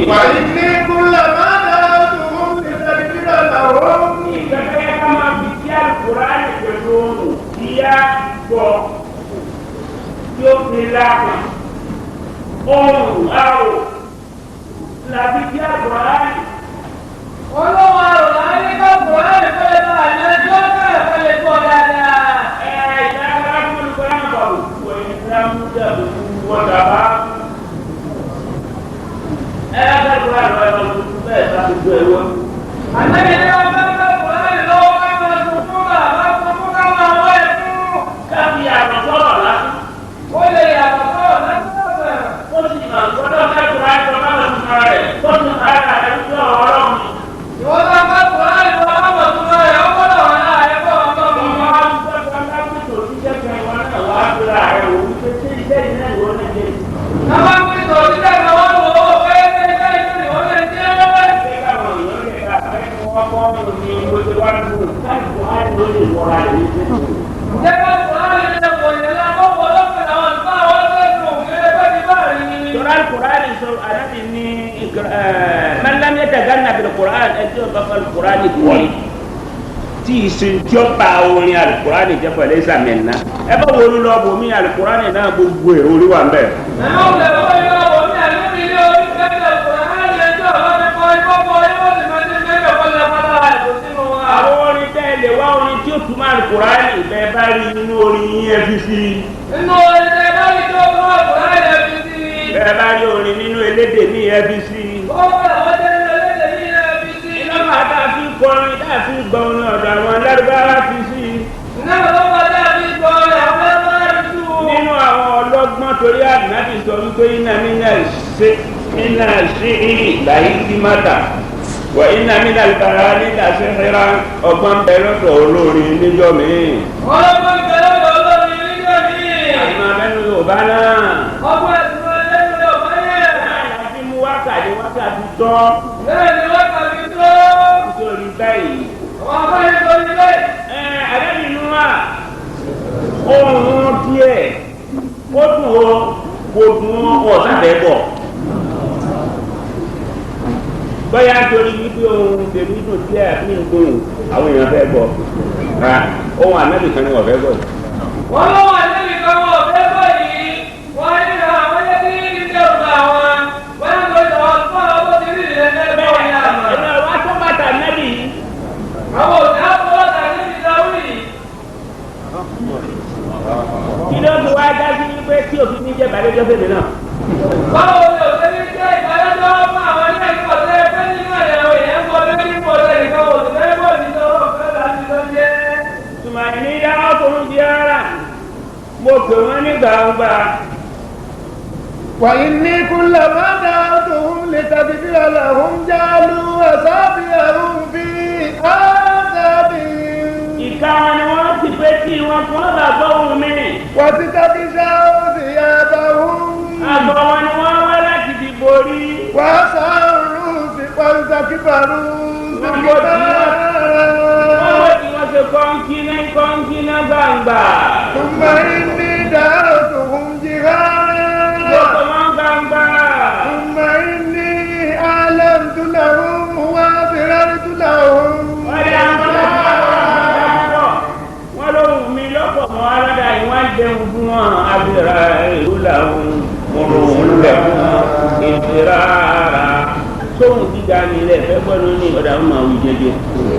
وإني كلما دعوتهم لتغفر لهم Làbí kí àgbọ̀nrán olówó àrùn láyé kọ́ kùránì fẹ́lẹ́ bá àlejò bẹ́ẹ̀ fẹ́lẹ́ kọ́ dáadáa. ìdára fún olùkọ́yà bọ̀ wọ ìsìlámù dàbí wọ́n dàbá. Ẹ̀ẹ́dẹ́gbẹ̀rún àrùn ẹ̀rọ tuntun bẹ́ẹ̀ bá gbogbo ẹ̀wọ́. Ànábì ní wọn bá bá Kùránì lọ́wọ́ ká máa sùn fún bàbá sùn fún ká máa wọ́ ẹ̀kú. káfí àtọ̀ sọ̀rọ̀ lásán. Ó lè yàtọ̀ sọ̀rọ̀ lásán. ó sì máa gbọ́dọ̀ kẹ́kọ̀ọ́ àìsàn bá lọ sùn rẹ̀ tó tún ara rẹ̀ ń sọ ọ̀rọ̀ mi. Ìwọ́n bá bá Kùránì lọ́wọ́ ká máa sùn rẹ̀ ó gbọ́dọ̀ wọn náà ẹ̀kọ́ ọ̀tọ̀ mi. Àwọn akpẹ́sọ̀ òṣìṣẹ́ kan wọ́n wò ó pé ṣé iṣẹ́ ìṣẹ́ ìwọ́n lè jẹ́ jẹ́ ká Kùránì lè wò yẹn lákòókò lọ́pẹ̀ àwọn ìfá àwọn ọ̀sẹ̀sùn òkèèrè bẹ́ẹ̀ ní báyìí. Surah Al-Quran so anabi ni man lam yataganna bil Quran ẹjọ́ bàbá Al-Quran kọ́ tí ìsìnjọ́ bá orin Al-Quran jẹ́ pẹ̀lú ìsàmìnà ẹ bá wo lọ bò mí Al-Quran náà gbogbo èrò orí wa ń bẹ̀. Ẹ̀mọ́ òlẹ̀ bọ́ yọ wò ní àlùmí ilé orí kẹ́kẹ́ Kùránì ẹjọ́ ọ̀rọ̀ ní kọ́ ìkọ́kọ́ yóò sì máa ti mẹ́jọ kọ́lẹ̀ pátá ẹ̀kọ́ sínú wa. Àwọn orin tẹ́ lè wá orin tí ó túmọ̀ Al-Quran bẹ́ẹ̀ bá rí nínú orin yẹn fi sí. Inú orin tẹ́ bá rí tó kọ́ Kùránì ẹ̀ fi sí. Bẹ́ẹ̀ bá rí orin nínú elédè ní ẹ fi sí. Ó bẹ̀rẹ̀ wọ́n jẹ́ nínú elédè ní ẹ̀ fi sí. Iná máa dá fi kọrin dá fi gbọ́ orin ọ̀dọ̀ àwọn Lárúbáwá fi sí. Náà ló bá dá fi gbọ́ ọ̀rẹ́ àwọn ẹgbẹ́ rẹ̀ tú. Nínú àwọn ọlọ́gbọ́n torí àdínábì sọ wípé iná sí ìlàyé sí mátà wà iná mínà ìbára nígbà sí ìrírá ọgbọ́n bẹ̀rẹ̀ olórin níjọ́ míì. Ọlọ́gbọ́n bẹ̀rẹ̀ olórin níjọ́ míì. Àmọ́ abẹ́nu Yorùbá náà. Ọgbọ́n ẹ̀sùn ẹlẹ́nu Yorùbá yẹn. Láti mú wákàtí tọ́. Bẹ́ẹ̀ ni wákàtí tó. Nítorí báyìí. Àwọn afáyé tó ní bẹ́ẹ̀. Àdébìnú wa ohun díẹ̀ ó dùn ó kò dùn ó ọ̀sàbẹ̀ bọ̀. Bọ́yá torí wípé ohun tèmi dùn díẹ̀ ní ìdùn àwọn èèyàn fẹ́ bọ̀. Ohun ànábì kan ni wọ́n fẹ́ bọ̀. Wọ́n lọ́wọ́ ànábì kan wọ́n fẹ́ bọ̀ yìí. Wọ́n ní àwọn ẹgbẹ́ tí kí ní ọ̀gá wọn. Wọ́n ń lo ìjọba fún àwọn tó ti rí ìrẹsẹ̀ bọ̀ ní àmà. Ẹ̀rọ wa tó bàtà ànábì. Àwọn òṣèlú àpọ̀lọ́ta níbi ìdáwì. Kí ló fi wá dájú wípé tí òfin ní jẹ́ bàlẹ́jọ́ fèmí náà? Báwo ni òṣèlú jẹ́ ìbálẹ́jọ́ fún àwọn ilé ẹ̀kọ́ tẹ́ fẹ́ nínú ẹ̀yàwó ìyẹn kọ́ lé ní pọ̀lẹ́ nìkan òṣèlú bọ̀ ní sọ́wọ́ fẹ́ láti lọ jẹ́. Tùmọ̀ ní dáwọ́ tó ń di ara. Mo pè wọ́n ní gbàngbà. وإني كلما دعوتهم لتغفر لهم جعلوا أصابعهم في آذانهم Ìka wọn ni wọ́n ti pé tí wọn kún lọ́ba gbọ́hùn mi. واستغشوا ثيابهم Àgbọ̀ wọn ni wọ́n wá láti di borí. وأصروا واستكبروا Wọ́n استكبارا wọ́n ti wọ́n ṣe kọ́ńkínná gbàngbà. ثم إني دعوتهم جهارا Gbogbo wọn gbàngbà. ثم إني أعلنت لهم وأسررت لهم Wọ́n ní àwọn ọlọ́pàá wọ́n lóhùn mi lọ́pọ̀ mọ́ aládà yìí wọ́n jẹun fún wọn. Abẹ́rẹ́ ìlú làwọn mọ̀rún lẹ̀ fún wọn. Ìfira sóhun gíga ni ilẹ̀ fẹ́ gbọ́dọ̀ ní ọ̀dà ọmọ àwọn ìjẹjẹ.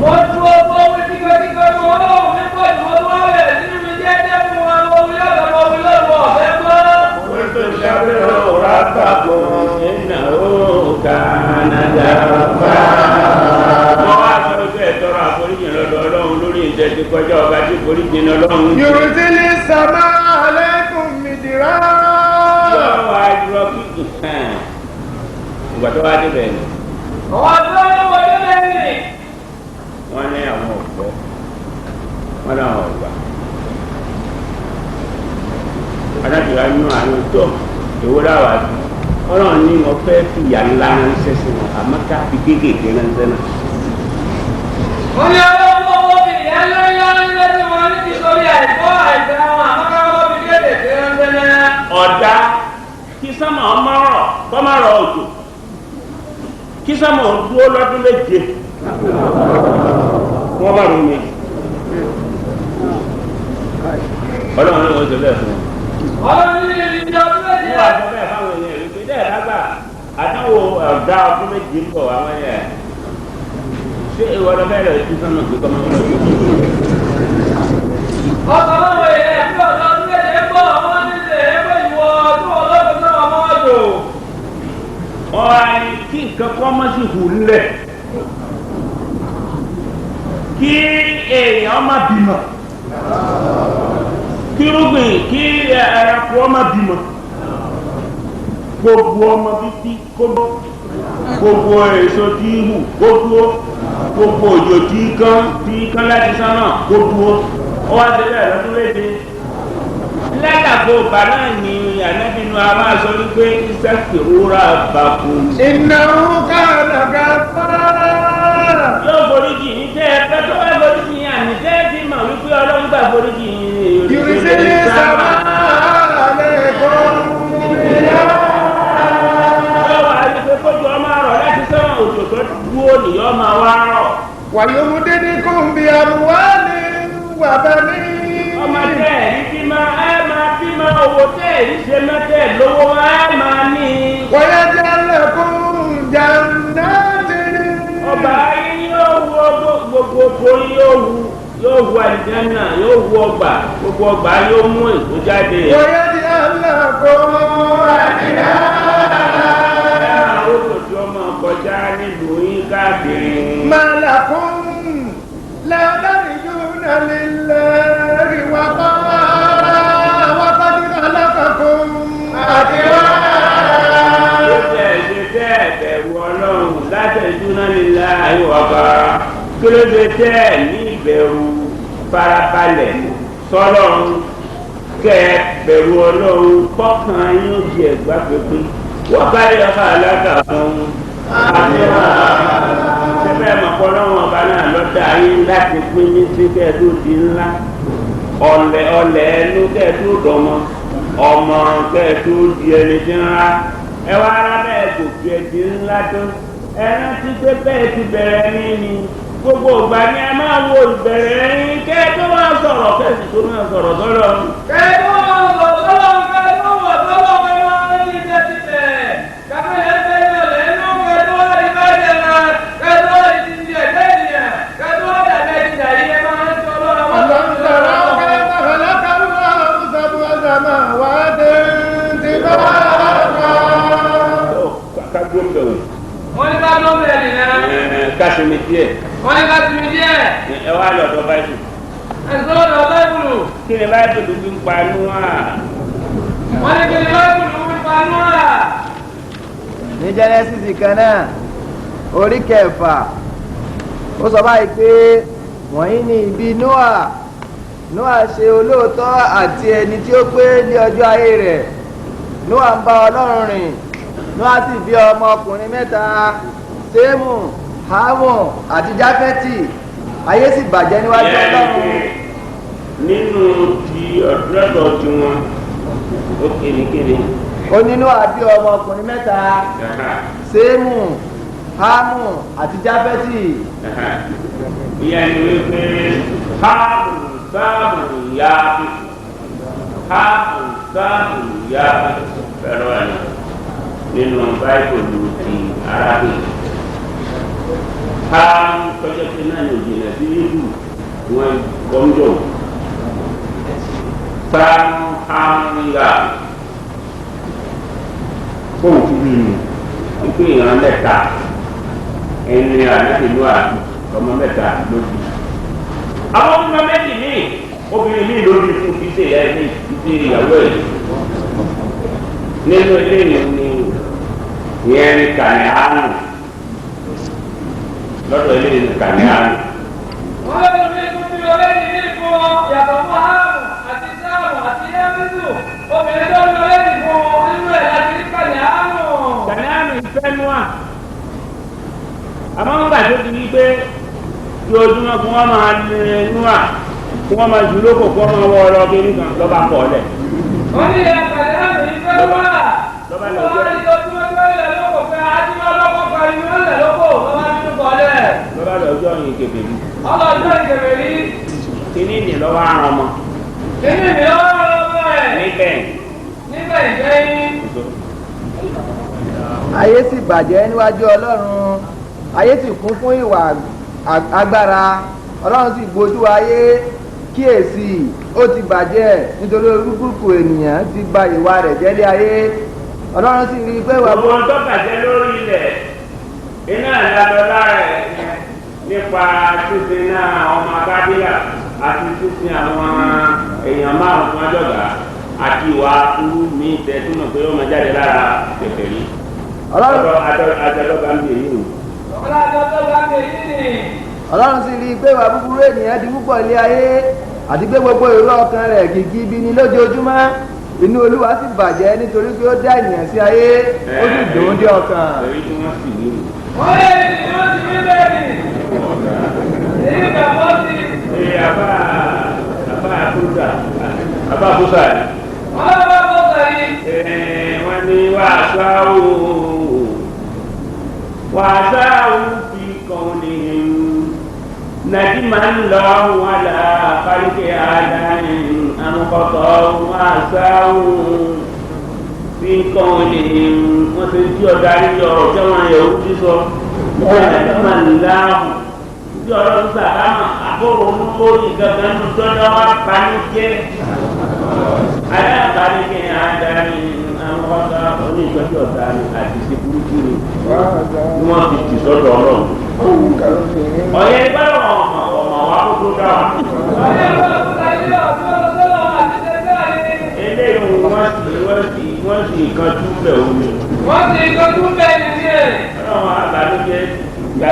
Wọ́n tún ọgbọ́n wí tíkẹ́tíkẹ́ fún wọn lọ́wọ́ mi pọ̀ jù wọ́n wọ́n rẹ̀ nínú mi jẹ́jẹ́ fún wọn wọ́n wí lọ́dọ̀ wọ́n wí lọ́dọ̀ ọ̀fẹ́ gbọ́. يرسل السماء عليكم مدرارا ìgbà tó wá débẹ̀ ni Àwọn àdúrà ló wọlé lẹ́yìn. wọ́n ní àwọn ọ̀pọ̀ wọ́n ní àwọn ọ̀gbà adájọ́ inú àwọn tó èwo láwàá sí ọlọ́run ní mo fẹ́ fi ìyá ńlá ránṣẹ́ sí wọn àmọ́ ká fi kéékèèké ránṣẹ́ náà. Wọ́n ní ọlọ́run owó fi ìyá ńláńlá ńlẹ́ tí wọ́n ní ti sórí àìkọ́ àìsàn àwọn àmọ́káwọ́ fi kéékèèké ránṣẹ́ náà. Ọ̀dà kí sọ́mọ̀ ọmọ rọ̀ kọ́mọ rọ̀ òjò kí sọ́mọ̀ dúró lọ́dún méje wọ́n bá rún méjì ọlọ́run ní wọ́n ṣe bẹ́ẹ̀ fún wọn. Ọlọ́run ní ìdí ọdún méjì. Wọ́n wá sọ bẹ́ẹ̀ fáwọn èèyàn rí pé dẹ́ẹ̀ lágbà àdánwò ọ̀dà ọdún méjì ń bọ̀ àwọn yẹn ṣé ìwọ lọ bẹ́ẹ̀ lọ sí sọ́nà pé kọ́mọ wọn lọ sí Ọkọ̀ lọ́wọ́ ilẹ̀ ẹ̀fẹ́ ọ̀dọ́ ọdún méjì ń bọ̀ wọ́n ní ilé ẹgbẹ́ ìwọ ọdún ọlọ́dún náà wọ́n jò. wọ́n á ní kí nǹkan kọ́ mọ́ sí hù ńlẹ̀ kí èèyàn má bímọ kí irúgbìn kí ẹranko ọmọ bímọ gbogbo ọmọ bíbí kó bọ́ gbogbo èso tí hù kó dúró gbogbo òjò tí kán láti sánà kó dúró ó wá sílẹ̀ lọ́dún léde lẹ́tàgbò ọba náà ni ànábìnú a máa sọ wípé ìsẹ́kìrúra bàkú. ìnáwó kàdàkà fara. yóò foríjì ní tẹ́ ẹ fẹ́ tó bá foríjì yín àní tẹ́ ẹ ti mọ̀ wípé ọlọ́run gbà foríjì yín. yorùsí ní sábà lẹ́kọ̀ọ́. yóò wá rí pé kójú ọmọ rọ̀ láti sọ́wọ́n òjò tó dúró nìyọ́ máa wá rọ̀. wàyọ̀mú dídí kò ń bí àbúwá ní wàbá ní. ọmọ tẹ́ẹ̀rí bí máa bímọ owó tẹ́ẹ̀rí ṣe mẹ́tẹ́ lówó máa ní. wọ́yá jẹ́ lẹ́kùn jàǹdàtì. ọba ayé yóò wú gbogbo torí yóò wú àlìjánà yóò wú ọgbà gbogbo ọgbà yóò mú èso jáde. wọ́yá jẹ́ lẹ́kùn àdìyà. àwọn òṣòṣì ọmọ kọjá nílùú yín káàkiri. màlàkùn لَتَرْجُونَ لِلَّهِ وَقَارًا وَقَدْ خَلَقَكُمْ أَطْوَارًا. Ó tẹ̀ ṣe tẹ́ ẹ̀bẹ̀rù ọlọ́run látẹ̀júná lillahi wa qara. Kí ló ṣe tẹ́ ní ìbẹ̀rù farabalẹ̀ sọ́lọ́run kẹ́ bẹ̀rù ọlọ́run kọ́kàn yóò di ẹ̀gbá pépé. Wọ́n bá yẹ ká alága fún sẹ́fẹ̀ mọ̀kọ́ lọ́wọ́ ọba náà lọ́dà yín láti pín ní sí kẹ́ẹ̀dó di ńlá ọ̀lẹ̀ ẹnu kẹ́ẹ̀dó dọ̀mọ́ ọmọ kẹ́ẹ̀dó di ẹni tí ń rá ẹ wá rá bẹ́ẹ̀ kò fi ẹ̀dí ńlá tó ẹ rántí pé bẹ́ẹ̀ ti bẹ̀rẹ̀ ní ni gbogbo ìgbà ni ẹ máa wo ìbẹ̀rẹ̀ yín kẹ́ẹ̀dó máa sọ̀rọ̀ kẹ́ẹ̀sì tó máa sọ̀rọ̀ sọ́lọ́ kẹ́ẹ̀dó máa sọ̀rọ̀ sọ́lọ́ kẹ́ẹ̀dó máa sọ̀rọ̀ kásìmí díẹ̀. wọ́n ní kásìmí díẹ̀. ẹ wá lọ́dọ̀ báyìí. ẹ sọ́dọ̀ báyìí. kí ni báyìí fi ń pa Nóà. wọ́n ní kí ni báyìí fi ń pa Nóà. ní Jẹ́nẹ́sísì kan náà orí kẹfà ó sọ báyìí pé wọ̀nyí ni ìbí Nóà. Nóà ṣe olóòótọ́ àti ẹni tí ó pé ní ọjọ́ ayé rẹ̀. Nóà ń bá Ọlọ́run rìn. Nóà sì bí ọmọkùnrin mẹ́ta Sémù, Hámù àti Jáfẹ́tì. Ayé sì bàjẹ́ níwájú Ọlọ́run. nínú ti ọ̀dọ́dọ̀ tí wọn ó kéde. ó nínú àbí ọmọkùnrin mẹ́ta Sémù, Hámù àti Jáfẹ́tì. ìyá ni wípé Hámù sáàmù yá fẹ́rọ ẹ̀ nínú báìbùlù ti Arabic. Hámù tọ́jọ́ tí náà ní òjìnà sí ìlú wọn gbọ́njọ́ sáàmù Hámù yá fóun ti rí ni wípé ìran mẹ́ta ẹni ànábìlú àti ọmọ mẹ́ta lójú. àwọn ọmọ méjì míì obìnrin míì lórí fún fíṣe ìyá ẹni fíṣe ìyàwó ẹ̀ nínú ilé ìlú ni ìyẹn ní Kàníánù lọ́dọ̀ ilé ìlú Kàníánù. wọ́n lè fi kúti ọlẹ́ni ní fún yàtọ̀ fún Hámù àti Sámù àti Yáfítù obìnrin tó ń lọ lẹ́ni fún nínú ẹ̀ láti rí Kàníánù. Kàníánù ìfẹ́ Nóà àmọ́ nígbà tó ti rí pé tí ojúmọ́ kí wọ́n máa lè Nóà kí wọ́n máa jù lóko kí wọ́n máa wọ ọ̀rọ̀ kí nìkan lọ́ba pọ̀ lẹ̀. wọ́n ní ìyá Kàníánù ìfẹ́ wà wọ́n ní ojúmọ́ tó ń lẹ̀ lóko pé àdìmọ́ lọ́kọ̀ pẹ̀lú ń lẹ̀ lóko lọ́ba nínú kọ́lẹ̀. lọ́ba lọ́jọ́ yìí kébèrè. ọlọ́jọ́ ìkẹ̀mẹ̀rí. kíní ni lọ́wọ́ àrùn ọmọ. kíní ni lọ́wọ́ ọmọ ẹ̀. níbẹ̀ ìgbẹ́yìn. ayé sì bàjẹ́ níwájú Ọlọ́run. Ayé sì kún fún ìwà agbára. Ọlọ́run sì gbójú ayé kíyèsí ó ti bàjẹ́ nítorí olúkúlùkù ènìyàn ti bà ìwà rẹ̀ jẹ́ lé ayé. Ọlọ́run sì rí i pé ìwà gbogbo tó bàjẹ́ lórí ilẹ̀ iná ìlànà lára ẹ̀ nípa sísin náà ọmọ akábíyà àti sísin àwọn èèyàn márùn-ún ọjọ́gà àti ìwà kúrú ní ìtẹ́túmọ̀ pé ó máa jáde lára kẹfẹ́ rí. àjọlọ́gà ń bè yìí nù. ọlọ́run sì rí i pé ìwà búburú ènìyàn di púpọ̀ ilé ayé àti pé gbogbo èrò ọkàn rẹ̀ kìkì ibi ni lójoojúmọ́ inú olúwa sì bàjẹ́ nítorí pé ó dá ènìyàn sí ayé ó sì dòun dé ọkàn. èyí tí wọ́n sì ní. wọ́n lè ní wọ́n ti ní bẹ́ẹ̀ ni èyí kà bọ́ sí. àbá àbúrúdà àbá àbúrúdà yìí. wọ́n bá bọ́ sẹ́yìn. wọ́n ní wàsáwù fi kàn ní nàdìmá lọ́wọ́ wàlà kálíkẹ́ àdáni àmúkọ̀tọ̀ wàsáwù fi kàn ní wọ́n ti di ọ̀dà níbi ọ̀rọ̀ tí wọ́n yẹ ojú sọ nàdìmá láwù tí ọ̀rọ̀ ń sàkámà àbúrò ń lórí gangan ní tọ́jà wà pàní jẹ́ alábàáníkẹ́ àdáni àmúkọ̀tọ̀ oníṣẹ́jú ọ̀dà àti ṣe burúkú ni wọ́n ti tì sọ́dọ̀ ọlọ́run. ọ̀yẹ́ ibà ọmọ wa kó tó dá wa. ọ̀yẹ́ ibà ọmọ wa kó tó dá wa. eléyìí wọ́n sì kan tún bẹ̀ omi. wọ́n sì kan tún bẹ̀ nìyẹn. ọlọ́run àgbàlójẹ́.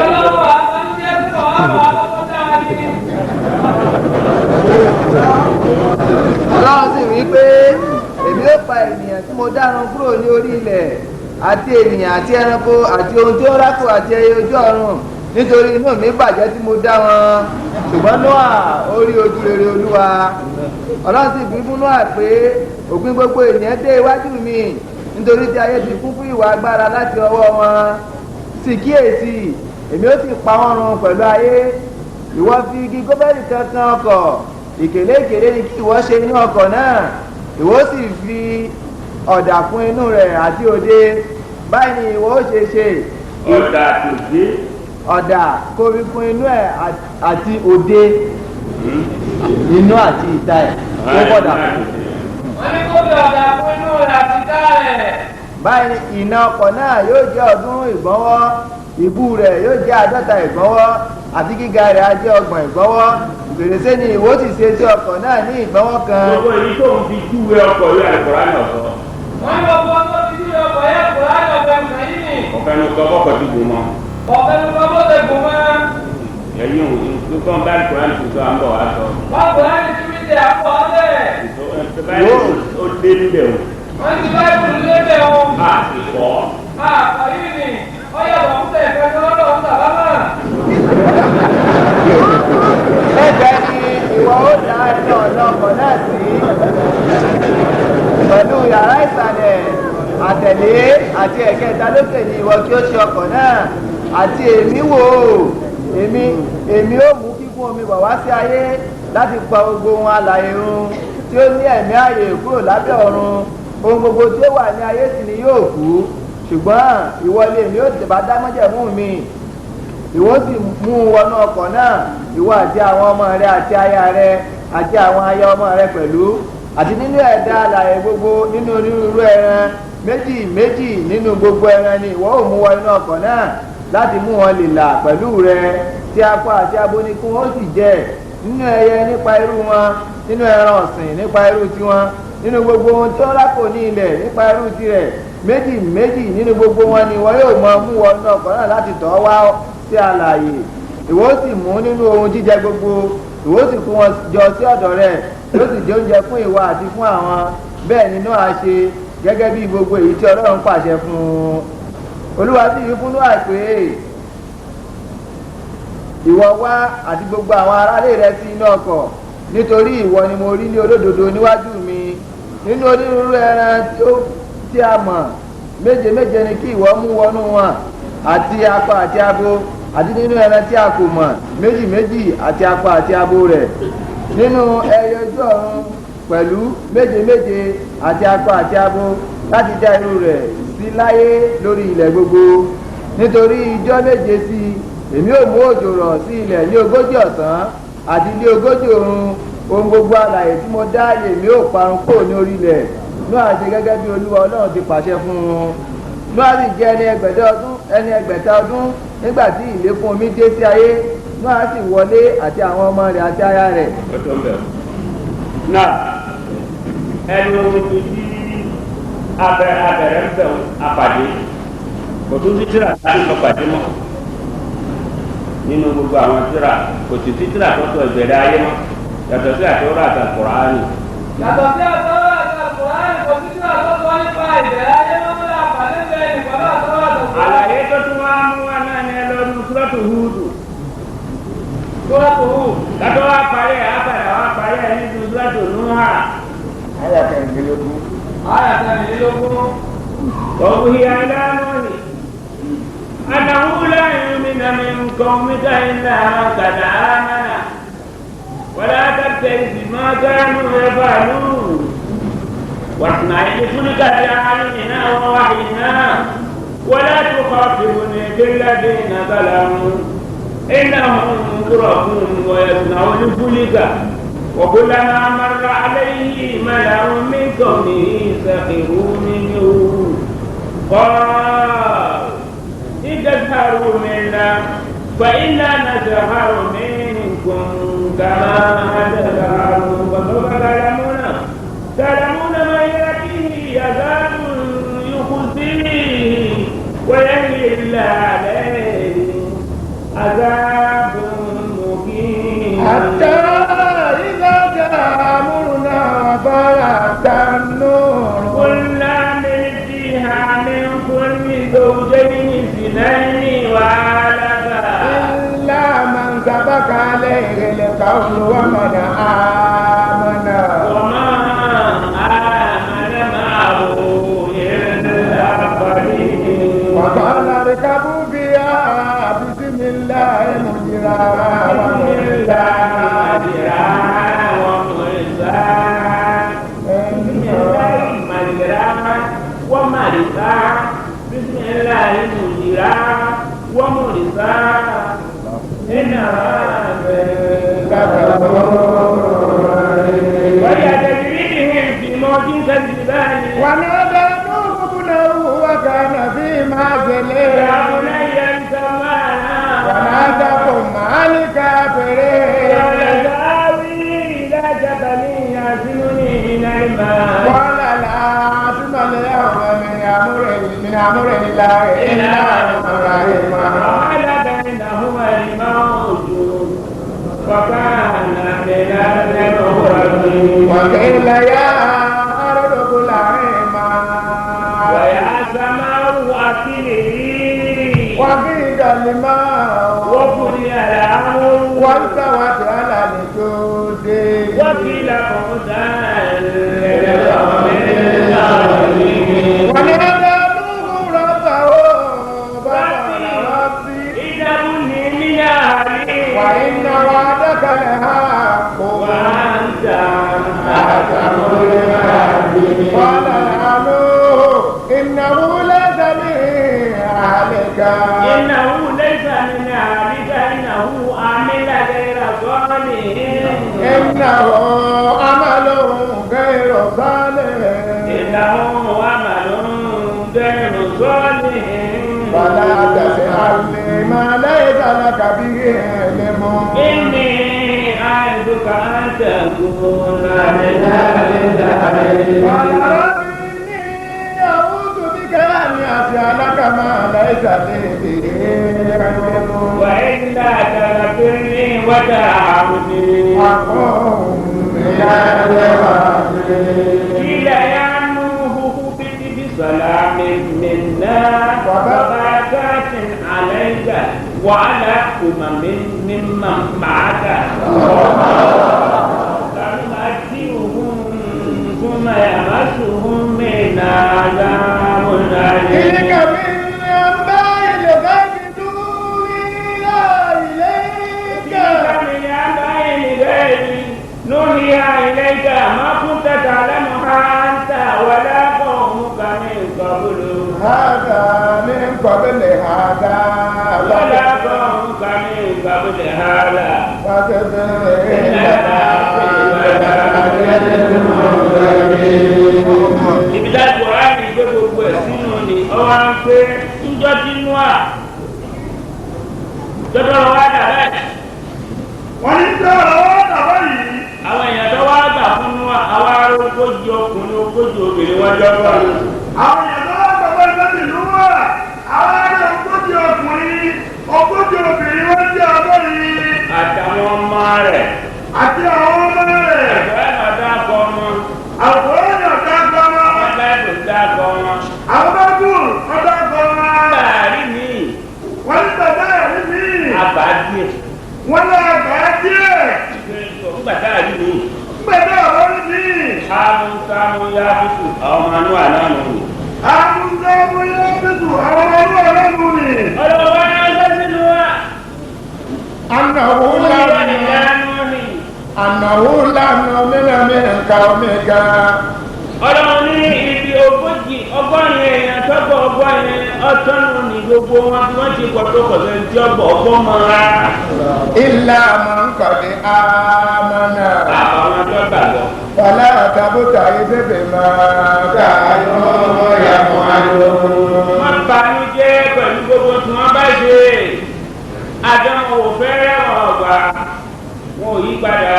ọlọ́run àgbàlójẹ́ sọ àwọn àkọ́kọ́ dá wa ní. ọlọ́run sì wí pé èmi ó pa ènìyàn tí mo dárun kúrò ní orí ilẹ̀ àti ènìyàn àti ẹranko àti ohun tí ó rákò àti ẹyẹ ojú ọ̀run nítorí inú mi bàjẹ́ tí mo dá wọn ṣùgbọ́n Nóà ó rí ojú rere olúwa ọlọ́run sì bí fún Nóà pé òpin gbogbo ènìyàn dé iwájú mi nítorí tí ayé ti kún fún ìwà agbára láti ọwọ́ wọn sì kíyèsí èmi ó sì pa wọ́n run pẹ̀lú ayé ìwọ fi igi gómẹ́rì kankan ọkọ̀ ìkèlé ni kí ìwọ ṣe inú ọkọ̀ náà ìwọ sì fi ọ̀dà fún inú rẹ̀ àti òde báyìí ni ìwọ ó ṣe ṣe. ọ̀dà òde. ọ̀dà kó fi fún inú ẹ̀ àti òde inú àti ìta ẹ̀ kó bọ̀dà fún. wọ́n ní kó fi ọ̀dà fún inú rẹ̀ àti ìta rẹ̀. báyìí iná ọkọ̀ náà yóò jẹ́ ọdún ìgbọ́nwọ́ ìbú rẹ̀ yóò jẹ́ 50 ìgbọ́nwọ́ àti gíga rẹ̀ á jẹ́ 30 ìgbọ́nwọ́ fèrèsé ni ìwọ sì ṣe sí ọkọ̀ náà ní ìgbọ́nwọ́ kan. gbogbo èyí tó ń fi júwe ọkọ̀ yóò àìkúrá náà sọ. wọ́n ní gbogbo ọkọ̀ ti júwe ọkọ̀ yẹ kúrá náà fẹ́ mọ̀ yìí ni. ọ̀fẹ́ ló kọ́ bọ́kọ̀ ti gùn mọ́. ọ̀fẹ́ ló kọ́ bọ́kọ̀ gùn mọ́. ẹ̀yin ò tó ń bá àìkúrá ní tuntun à ń bọ̀ wá sọ. wọ́n kúrá ní tí mi tẹ̀ àpò ọ̀lẹ́. ó dé níbẹ̀ o. wọ́n ti bá ìbùdó lébẹ̀ o. a ti kọ́. àyè ni ọyọ wọn tẹ ẹ̀fẹ́ lọ́dọ̀ ń tàbá náà. ẹ̀jẹ̀ ni ìwọ ó dá ẹni ọ̀nà ọkọ̀ náà sí pẹ̀lú yàrá ìsàlẹ̀ àtẹ̀lé àti ẹ̀kẹta lókè ní ìwọ kí ó ṣe ọkọ̀ náà àti èmi wò ó èmi ó mú kíkún omi wà wá sí ayé láti pa gbogbo ohun alààyè run tí ó ní ẹ̀mí ààyè kúrò lábẹ́ ọ̀run ohun gbogbo tí ó wà ní ayé sì ni yóò kú ṣùgbọ́n ìwọlé mi ó tẹ̀bá dámọ́jẹ̀mú mi ìwọ sì mú wọnú ọkọ̀ náà ìwọ àti àwọn ọmọ rẹ àti aya rẹ àti àwọn aya ọmọ rẹ pẹ̀lú àti nínú ẹ̀dá alààyè gbogbo nínú onírúurú ẹran méjì nínú gbogbo ẹran ni ìwọ ò mú wọ inú ọkọ̀ náà láti mú wọn lè là pẹ̀lú rẹ tí akọ àti abo ni kí wọn ó sì jẹ nínú ẹyẹ nípa irú wọn nínú ẹran ọ̀sìn nípa irú tiwọn nínú gbogbo ohun tí ó rákò ní ilẹ̀ nípa irú tirẹ̀ méjì nínú gbogbo wọn ni wọn yóò mọ mú wọn náà kọ́ náà láti tọ́ wá sí alààyè ìwọ sì mú nínú ohun jíjẹ gbogbo ìwọ sì kó wọn jọ sí ọ̀dọ̀ rẹ̀ yóò sì jẹ oúnjẹ fún ìwọ àti fún àwọn bẹ́ẹ̀ nínú àṣe gẹ́gẹ́ bí gbogbo èyí tí Ọlọ́run pàṣẹ fún un Olúwa sì wí fún Nóà pé ìwọ wá àti gbogbo àwọn aráalé rẹ sí inú ọkọ̀ nítorí ìwọ ni mo rí ní olódodo níwájú mi nínú onírúurú ẹran tí a mọ̀ méje ni kí ìwọ mú wọnú wọn àti akọ àti abo àti nínú ẹran tí a kò mọ̀ méjì àti akọ àti abo rẹ̀ nínú ẹyẹ ojú ọ̀run pẹ̀lú méje àti akọ àti abo láti dá irú rẹ̀ sí láyé lórí ilẹ̀ gbogbo nítorí ijọ́ méje sí èmi ò mú òjò rọ̀ sí ilẹ̀ ní 40 ọ̀sán àti ní 40 òru ohun gbogbo alààyè tí mo dá èmi ò parun kúrò ní orílẹ̀ Nóà ṣe gẹ́gẹ́ bí Olúwa Ọlọ́run ti pàṣẹ fún un Nóà sì jẹ́ ẹni 600 ọdún nígbà tí ìlékún omi dé sí ayé Nóà sì wọlé àti àwọn ọmọ rẹ̀ àti aya rẹ̀. ó tó ń bẹ̀rù. náà ẹnu ibi tí abẹ̀rẹ̀ ń bẹ̀rù apàdé kò tún sí tíra láti lọ pàdé mọ́ nínú gbogbo àwọn tíra kò sì sí tíra tó sọ ìbẹ̀rẹ̀ ayé mọ́ yàtọ̀ sí àtọ́rọ̀ àtàkùránì. yàtọ̀ sí àtọ́rọ̀ àtàkùránì kò sí tíra tó sọ nípa ìbẹ̀rẹ̀ ayé mọ́ àpàdé bẹ́ẹ̀ ní pẹ̀lú àtọ́rọ̀ àtàkùránì. àlàyé tó tún wá mú wa náà ní ẹlọ́dún súrọ́tù Húdù. súrọ́tù Húdù. kátó wá parí ẹ̀ àpàdà wá parí ẹ̀ nínú súrọ́tù Núhà. Àyà kẹrìndínlógún. àyà kẹrìndínlógún. ووهي إلى نوح أنه لا يؤمن من قومك إلا من قد آمن ولا تبتئس بما كانوا يفعلون واصنع لفلك بأعيننا ووحينا ولا تخاطبني في الذين ظلموا إنهم مغرقون ويصنع لفلك وكلما مر عليه ملأ من قومه سخروا منه قال إن تسخروا منا فإنا نسخر منكم كما تسخرون فسوف تعلمون من يأتيه عذاب يخزيه ويحل عليه عذاب مقيم حتى إذا جاء أمرنا وفارت النور قلنا من فيها من كل زوجين اثنين وعلفا إلا من سبق عليه القول ومن آمن وما آمن معه إلا قليل وقال اركبوا بها بسم الله مجراها ومرساها بسم الله مجراها ومرساها إنها وهي تجري بهم في موج كالجبال ونادى نوح ابنه وكان في معزل يا بني اركب معنا ولا تكن مع الكافرين قال سآوي إلى جبل يعصمني من الماء قال لا عاصم اليوم من أمر الله إلا من رحم قال بينهما الموج وكان من المغرقين وقيل يا أرض ابلعي ماء ويا سماء أقلعي وقيل الماء وقضي الأمر واستوت على الجود وقيل بعدا للقوم الظالمين ونادى نوح ربه قال ربي اجعلني من أهلي وإن وعدك الحق وأنت أحكم الحاكمين قال يا نوح إنه ليس من أهلك إنه ليس من أهلك إنه عمل غير صالح إنه عمل غير صالح إنه عمل غير صالح فلا تسألني ما ليس لك به علم إني أعدك أن تكون من الجاهلين قال رب إني أعوذ بك أن أسألك ما ليس لي به علم وإلا تغفر لي وترحمني أقوم من الغافلين قيل يا نوح اهبط بسلام منا وبركات عليك وعلى ممن معك سنمتعهم ثم يمسهم منا عذاب تلك أليم من أنباء الغيب نوحيها إليك من أنباء الغيب نوحيها إليك ما كنت تعلمها أنت ولا قومك من قبل هذا من قبل هذا ولا قومك من قبل هذا ibi tá a ti wá ní ìgbé gbogbo ẹ̀ sínú ni ọwọ́ á ń pé ńjọ́ tí nú à jọ́dọ̀ wá dà bẹ́ẹ̀ wọ́n ní tẹ́ ọ̀rọ̀ dàbá yìí. àwọn èèyàn tó wá gbà fún wa àwa ogójì ọkùnrin ogójì obìnrin wọn jọ bọ́ ni. àwọn èèyàn tó wá gbà fún ẹgbẹ́ ìlú wa àwọn ogójì ọkùnrin ogójì obìnrin wọn jẹ́ ọgọ́rin. àtàwọn ọmọ rẹ̀. àti àwọn ọmọ rẹ̀. àgbẹ̀ náà dákọ̀ ọmọ. àwòrán náà dákọ̀ ọmọ. wọ́n dákọ̀ dákọ̀ ọmọ. àwọn bá kú wọ́n dákọ̀ ọmọ. bàárí mi. wọ́n ní bàbá ẹ̀rí mi. àbá díẹ̀. wọ́n ní àgbà díẹ̀. nígbà tá a rí mi. gbẹ̀dẹ̀ ọ̀rọ̀ mi. sáàmù yá bùtù àwọn ọmọ inú àná nù. àmúgbà bóyá bẹ́tù àwọn ọmọ ọlọ́run mi. ọlọ́wọ́ ni wọ́n fẹ́ sínú wa. Annahu lánà mílíọ̀nù ká omega. ọlọ́run ní ibi ogójì ọgọ́rin èèyàn tọ́gbọ̀ ọgọ́rin ọ̀tọ́nù ní gbogbo wọn tí wọ́n ti pọ̀ tó kọ̀ọ̀sẹ̀ tí ọgbọ̀ ọgbọ́n mọ́ra. Ilá máa ń kọ̀dé àmàna. àwọn tó gbàgbọ́. Fọlá àtàbùtà ìbébè máa ká yọ̀ yàmọ̀ àlọ́. wọ́n banú jẹ́ pẹ̀lú gbogbo tí wọ́n bá ṣe. àdánwò fẹ́rẹ̀ wọn ọ̀gbà wọn ò yí padà.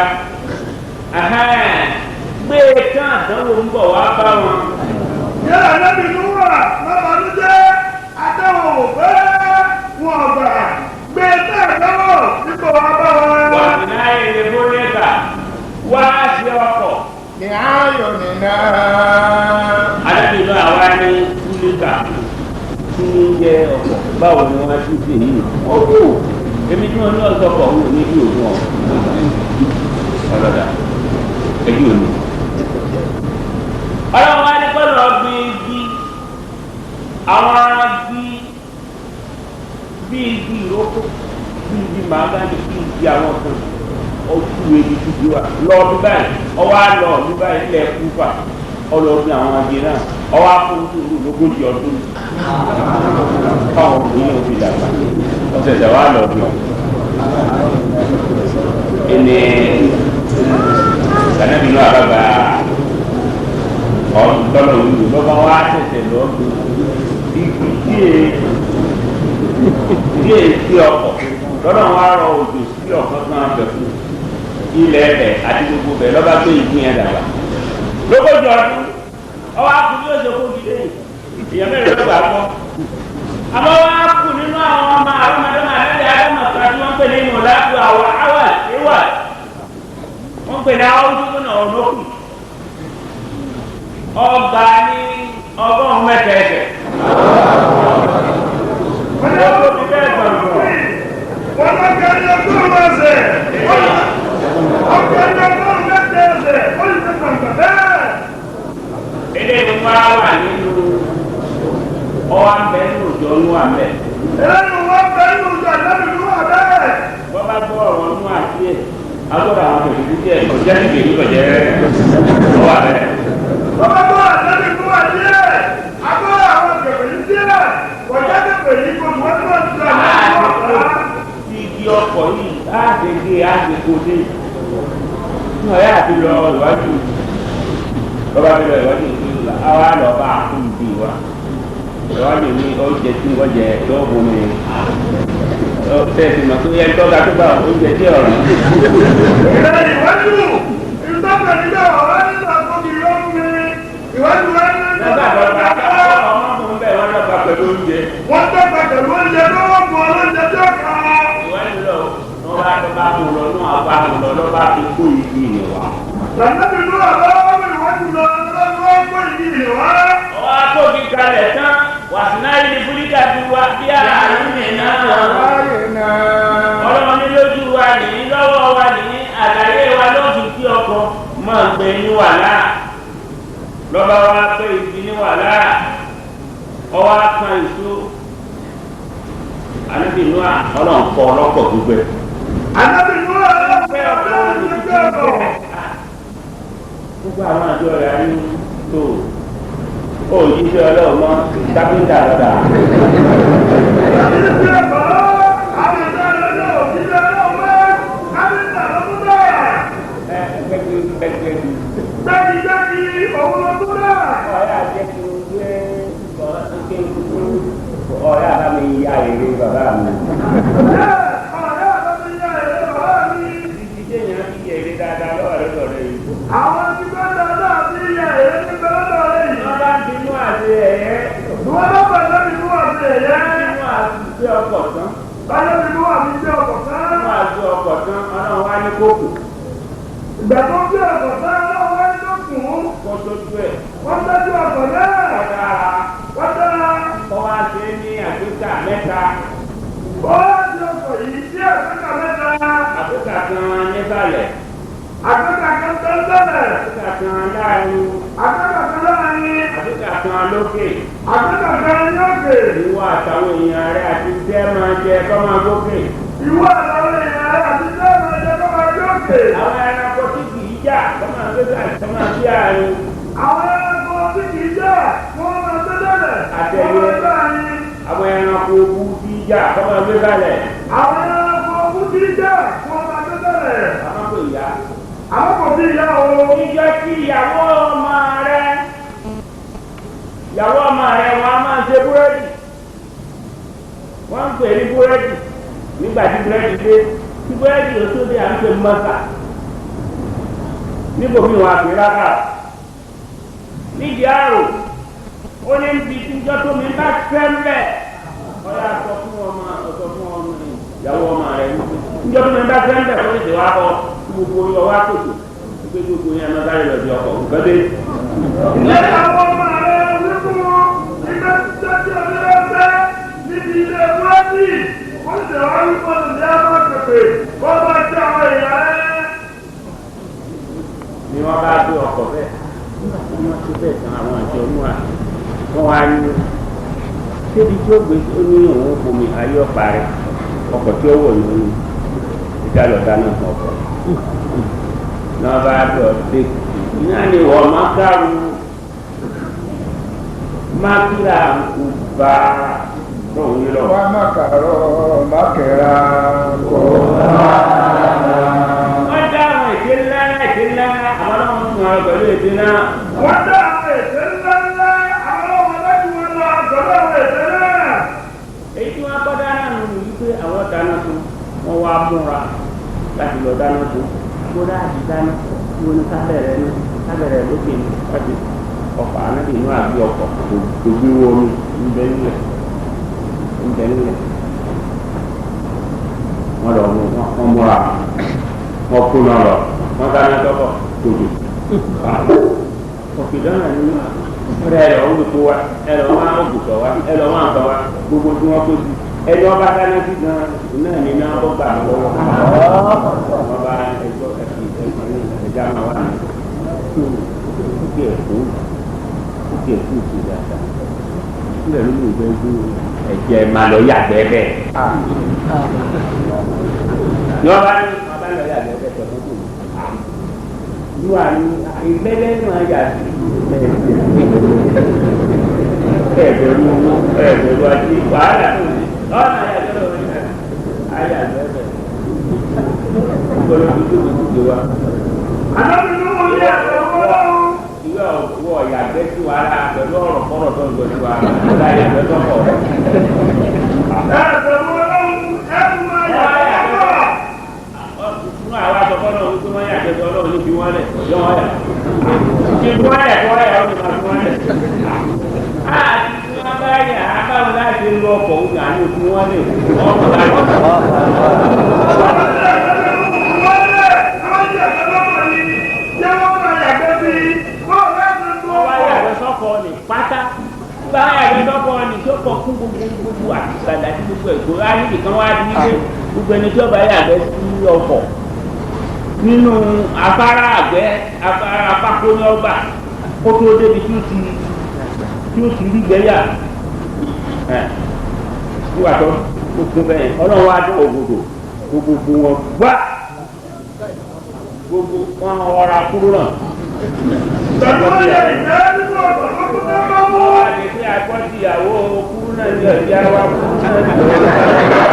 gbé tán àdánwò ń bọ̀ wá bá wọn. yálà lẹ́bi inú wà lọ́ba ló jẹ́ àdéhùn òfẹ́ wọn ọ̀gbà gbé tẹ̀gbọ́n nípò wá bá wọn. wọ́n ti náà èrè fúnlẹ́kà wá sí ọkọ̀. Ní ayọ̀ nìna. alábìínú àwa ní fúnlẹ́kà tí ń jẹ ọkọ̀ báwo ni wọ́n ti ṣe yìí. ó kù èmi tí wọ́n ní ọ̀sọ́kọ̀ òun ní bí òun ọ̀ ọlọ́dà ẹbí òní. ọlọ́run wá ní kọ́lọ̀ ọ̀gbìn igi àwọn agi bí igi ìrókò bí igi màgánì bí igi àwọn kan ojú ebi tuntun wa lọ́ọ̀dún báyìí ọwọ́ àlọ́ ọ̀dún báyìí ilẹ̀ kúfà ọlọ́ọ̀dún àwọn agi náà ọwọ́ akóńtòrò lógójì ọdún káwọn òbí yóò fi dàgbà ọ̀sẹ̀ ìjàwá lọ́ọ̀dún ẹni sanabi náà bàbá ọdún tọ́lọ̀ wíwò lọ́ba wá tẹ̀sẹ̀ lọ́dún díẹ̀ sí ọkọ̀ lọ́dọ̀ wá rọ òjò sí ọ̀kan kan abẹ̀kú ilẹ̀ ẹ̀bẹ̀ àti gbogbo bẹ̀ lọ́ba gbé ìpín ẹ̀ dàgbà lókòjì ọdún ọwọ́ akú ní oṣù kó gidé èèyàn mẹ́rin ló gbà gbọ́ àmọ́ wọ́n á kú nínú àwọn ọmọ àwọn ọmọdé máa lẹ́yìn adámọ̀ká tí wọ́n pè ní ìmọ̀láàbù àwọn àwà ìwà wọ́n pè ní àwọn ojúkú náà ọ̀nọ́kù ọgbà ní ọgọ́rùn-ún mẹ́tẹ̀ẹ̀tẹ̀. wọ́n ní ọdún tó bẹ́ẹ̀ gbọ̀ngàn. wọ́n lọ kẹ́rin ọgọ́rùn-ún ẹsẹ̀. ọkẹ́rin ọgọ́rùn-ún mẹ́tẹ̀ẹ̀tẹ̀. ó lè ṣe gbọ̀ngàn bẹ́ẹ̀. eléyìí máa wà nínú ọwọ́ abẹ́ ní òjò ọ̀nù àbẹ́. eléyìí wọ́n bẹ nínú ìjọ ìlẹ́bi ní wọ́n bẹ́ẹ̀. wọ́n bá gbọ́ ọ̀rọ̀ ọ̀nù àti ẹ̀ agbọ́dọ̀ àwọn kòtò díẹ̀ ọ̀jẹ́ níbi ìlú ọ̀jẹ́ ọwọ́ abẹ́. wọ́n bá gbọ́ ìlẹ́bi ní wọ́n díẹ̀ agbọ́dọ̀ àwọn kẹfẹ́ yìí díẹ̀ ọ̀jẹ́ kẹfẹ́ yìí kò wọ́n tó ń jọ igi ọkọ̀ yìí àgbègbè àgbègbè ọ̀yà àti lọ ìwájú bọ́bá mi lọ ìwájú ìlú àwa lọ bá àkún ìdí wa ìwájú ní oúnjẹ tí wọ́n jẹ yóò bọ́ mi tẹ̀sí mọ̀ pé ẹni tọ́ka tó bá oúnjẹ tí ọ̀rọ̀. ìrẹ́ ìwájú ìtọ́ka nígbà wà nínú àkókò ìrọ́mù mi ìwájú wà nínú nígbà tó bá ọmọ fún bẹ́ẹ̀ wọ́n dọ́gba pẹ̀lú oúnjẹ. wọ́n dọ́gba pẹ̀lú oúnjẹ tó wọ́n fún ọlọ́njẹ tó kà á. ìwájú lọ wọ́n bá tó bá mú lọ ní àbá mú lọ lọ́ba fi kó ìdí ìyẹn wá. lànàbí ló wà lọ́wọ́ ìwájú lọ lọ́wọ́ kó ìdí ìyẹn wá. ọwọ́ akókì kalẹ̀ tán wàsínáyé ní fúlíkà ti wá bí àárín nìyẹn náà. ọlọ́run ní lójú wa nìyí lọ́wọ́ wa nìyí àlàyé wa lójú kí ọkọ̀ máa gbé ní wàhálà lọ́ba wa pé ìdí ní wàhálà ọwọ́ apá ìṣó àníbi inú ọlọ́run kọ́ ọlọ́pọ̀ gbogbo ẹ̀. ànábì ló wà lọ́wọ́ pé ọlọ́run ní gbé ọkọ̀. gbogbo àwọn àjọ rẹ̀ á ní tó ó yí sí ọlọ́run mọ́ kápẹ́ńtà lọ́dà. Ọ̀rẹ́ àbá mi ya èrè bàbá mi. Ọ̀rẹ́ àbá mi ya èrè bàbá mi. Ìwọ́n bá bàtà mi mú àti ẹ̀yẹ. nínú àti ọkọ̀ tán. Bàtà mi mú àti ìgbé ọkọ̀ tán. nínú àti ọkọ̀ tán ọlọ́run wá ní kókò. Ìgbà tó gbé ọkọ̀ tán náà wá ní tó kùn. kó tójú ẹ̀. Wọ́n tọ́jú ọkọ̀ náà. ọ̀dà Wọ́n dára. kọ́ wá sí ní àgbékà mẹ́ta. Ó ti ọkọ̀ yìí sí àgbékà mẹ́ta. àgbékà kan nísàlẹ̀. Àgbékà kan tó ń bẹ̀rẹ̀. àgbékà kan láàrin. Àgbékà kan láàrin. àgbékà kan lókè. Àgbékà kan ní òkè. ìwọ àtàwọn èèyàn rẹ àti tẹ́ máa jẹ kọ́ máa gòkè. Ìwọ àtàwọn èèyàn rẹ̀ àti sẹ́ẹ̀mù ẹ̀jẹ̀ kọ́ máa gbé òkè. àwọn ẹranko tí kì í jà kọ́ máa gbé kọ́ máa bí àárín. Àwọn ẹranko tí kì í jà wọ́n máa tó dẹ̀lẹ̀. Àtẹ̀yẹ. Wọ́n máa gbé àárín. àwọn ẹranko ogun tí í jà kọ́ máa gbé kalẹ̀. Àwọn ẹranko tí kì í jà wọ́n máa tó dẹ̀lẹ̀. àwọn kò yá. Àwọn kò sí ìyá o. ìjọ tí ìyàwó ọmọ rẹ wọn a máa ṣe búrẹ́dì wọ́n ń pè ní búrẹ́dì nígbà tí búrẹ́dì dé tí búrẹ́dì yóò tó dé à ń pè mọ́sà níbo mi wà pé rárá nídìí àrò ó ní bí tíjọ́ tó mi bá sẹ́ńlẹ̀ ọ̀yà sọ fún ọmọ ìyàwó ọmọ rẹ tíjọ́ tó mi bá sẹ́ńlẹ̀ ó lè ṣe wá kọ́ gbogbo yọ wá kòtò pé gbogbo yẹn náà sáré lọ sí ọkọ̀ nǹkan dé. Lẹ́yìn àwọn ọmọ rẹ̀ wípé ìgbà tí ọdún ẹgbẹ́ níbi ilé búrẹ́dì wọ́n ti wá wípé ní ẹgbẹ́ pèpè wọ́n bá jẹ́ àwọn èèyàn rẹ̀. ni wọ́n bá gbé ọkọ̀ bẹ́ẹ̀ wọ́n ti bẹ́ẹ̀ tán àwọn àti ọmú à wọ́n wá ní débi tí ó gbé ó ní òun bomi ayé ọ̀pá rẹ̀ ọkọ̀ tí ó wọ̀ ní ìdálọ́dá náà fún ọkọ̀ náà bá lọ dé náà ni wọ́n máa kárù mákìrà kò bá lóun yìí lọ. wọ́n má kàrọ̀ má kẹ̀ra kò wọ́n dá àwọn èdè ńlá àwọn náà ń sùn àwọn pẹ̀lú èdè náà. Wọ́n dá àwọn èdè ńláńlá àwọn ọmọ lẹ́yìn wọn lọ àgọ́dọ̀ àwọn èdè náà. èyí tí wọ́n kọ́ dáná nù ní wípé àwọn dáná tó wọ́n wá múra láti lọ dáná tó gbóná àti dáná wọ́n ní kábẹ̀rẹ̀ lókè ní láti ọkọ̀ ànábì inú àbí ọkọ̀ tó gbé omi ńbẹ nílẹ̀ wọ́n lọ wọ́n múra wọ́n kú náà lọ wọ́n dáná tọ́kọ̀ tòjò òkè dáná ní ọ̀rẹ́ ẹ̀rọ ń gbogbo wa ẹ̀rọ máa ń gùsọ̀ wa ẹ̀rọ máa ń tọ́ wa gbogbo tí wọ́n kó sí ẹni ọba dáná sí gan náà ní náà ó gbà lọ́wọ́ wọ́n bá ẹjọ́ ẹja máa wà ní kókè ẹ̀kú ìtì dáadáa nílẹ̀ ló ní ìgbẹ́ ojú ẹ̀jẹ̀ máa lọ yàgbẹ́ bẹ́ẹ̀ ní ọba ní ọba lọ yàgbẹ́ bẹ́ẹ̀ tọ́ fún tòun yóò àní ìgbẹ́lẹ́ máa yà sí ẹ̀ẹ́dẹ̀rú àti wàhálà ọ̀nà àyàgbẹ́ lọ́wọ́ ní àyàgbẹ́ bẹ́ẹ̀ gbọ́dọ̀ tó tó tó wa. Ànábì ló wọ́n yẹ àtẹ̀wọ́ lọ́wọ́. ìwé ọ̀wọ́ ìyàgbẹ́ sí wàhálà pẹ̀lú ọ̀rọ̀ kọ́rọ̀ tó ń gbọ́ sí wa ọ̀dà ìyàgbẹ́ tó pọ̀. Àtẹ̀wọ́ lọ́wọ́ ẹ̀kú máa yà àtẹ̀wọ́. fún àwọn àtọ̀kọ́ náà wípé wọ́n yàgbẹ́ tó ọlọ́run ní fi wọ́n lẹ̀ ọ̀yọ́ wọn yà. ṣé fi wọ́n lẹ̀ kọ́ ẹ̀ ọ́ ní ma fi wọ́n lẹ̀. àti tí wọ́n bá yà á báwo láti lọ ọkọ̀ òun kà ní òfin wọ́n lẹ̀ ọmọ sọ́kọ̀ ní pátá gba ẹ̀rọ sọ́kọ̀ ní sọ́kọ̀ fún gbogbo àtìsàdá tí gbogbo ẹ̀kọ́ ráyè nìkan wá ní ilé gbogbo ẹni tí ọba yàgbẹ́ sí ọkọ̀ nínú afárá àgbẹ̀ afárá apákó ní ọgbà kó tó débi tí ó ti rí gbẹ́yà nígbà tó gbogbo bẹ́ẹ̀ ọlọ́run wá dé ògòdò gbogbo wọn gbá gbogbo wọn ọ̀rá kúrò náà. Àwọn àdèsí àkọ́sí ìyàwó kúrú náà ní ọ̀dí àwa kúrú náà.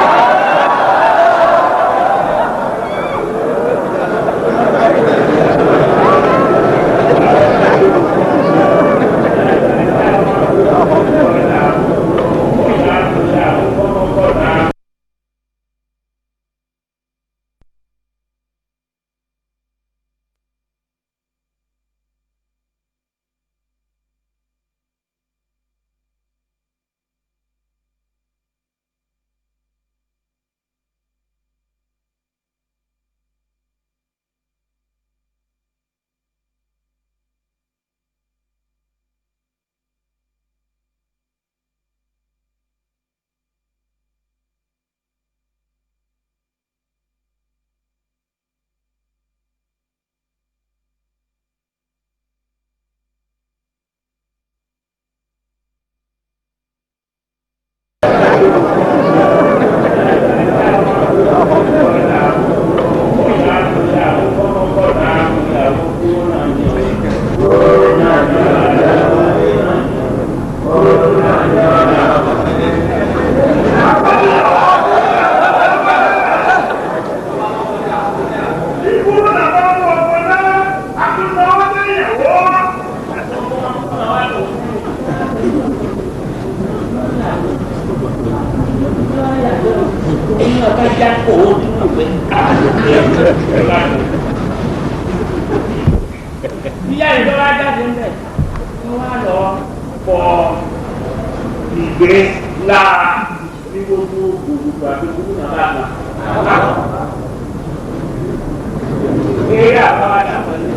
ìyá ìjọba jáde ń bẹ̀ tí wọ́n á lọ pọ̀ ìgbé lára ní gbogbo gbogbo àti gbogbo náà bá gbà. Eré àbáwá náà pẹ̀lú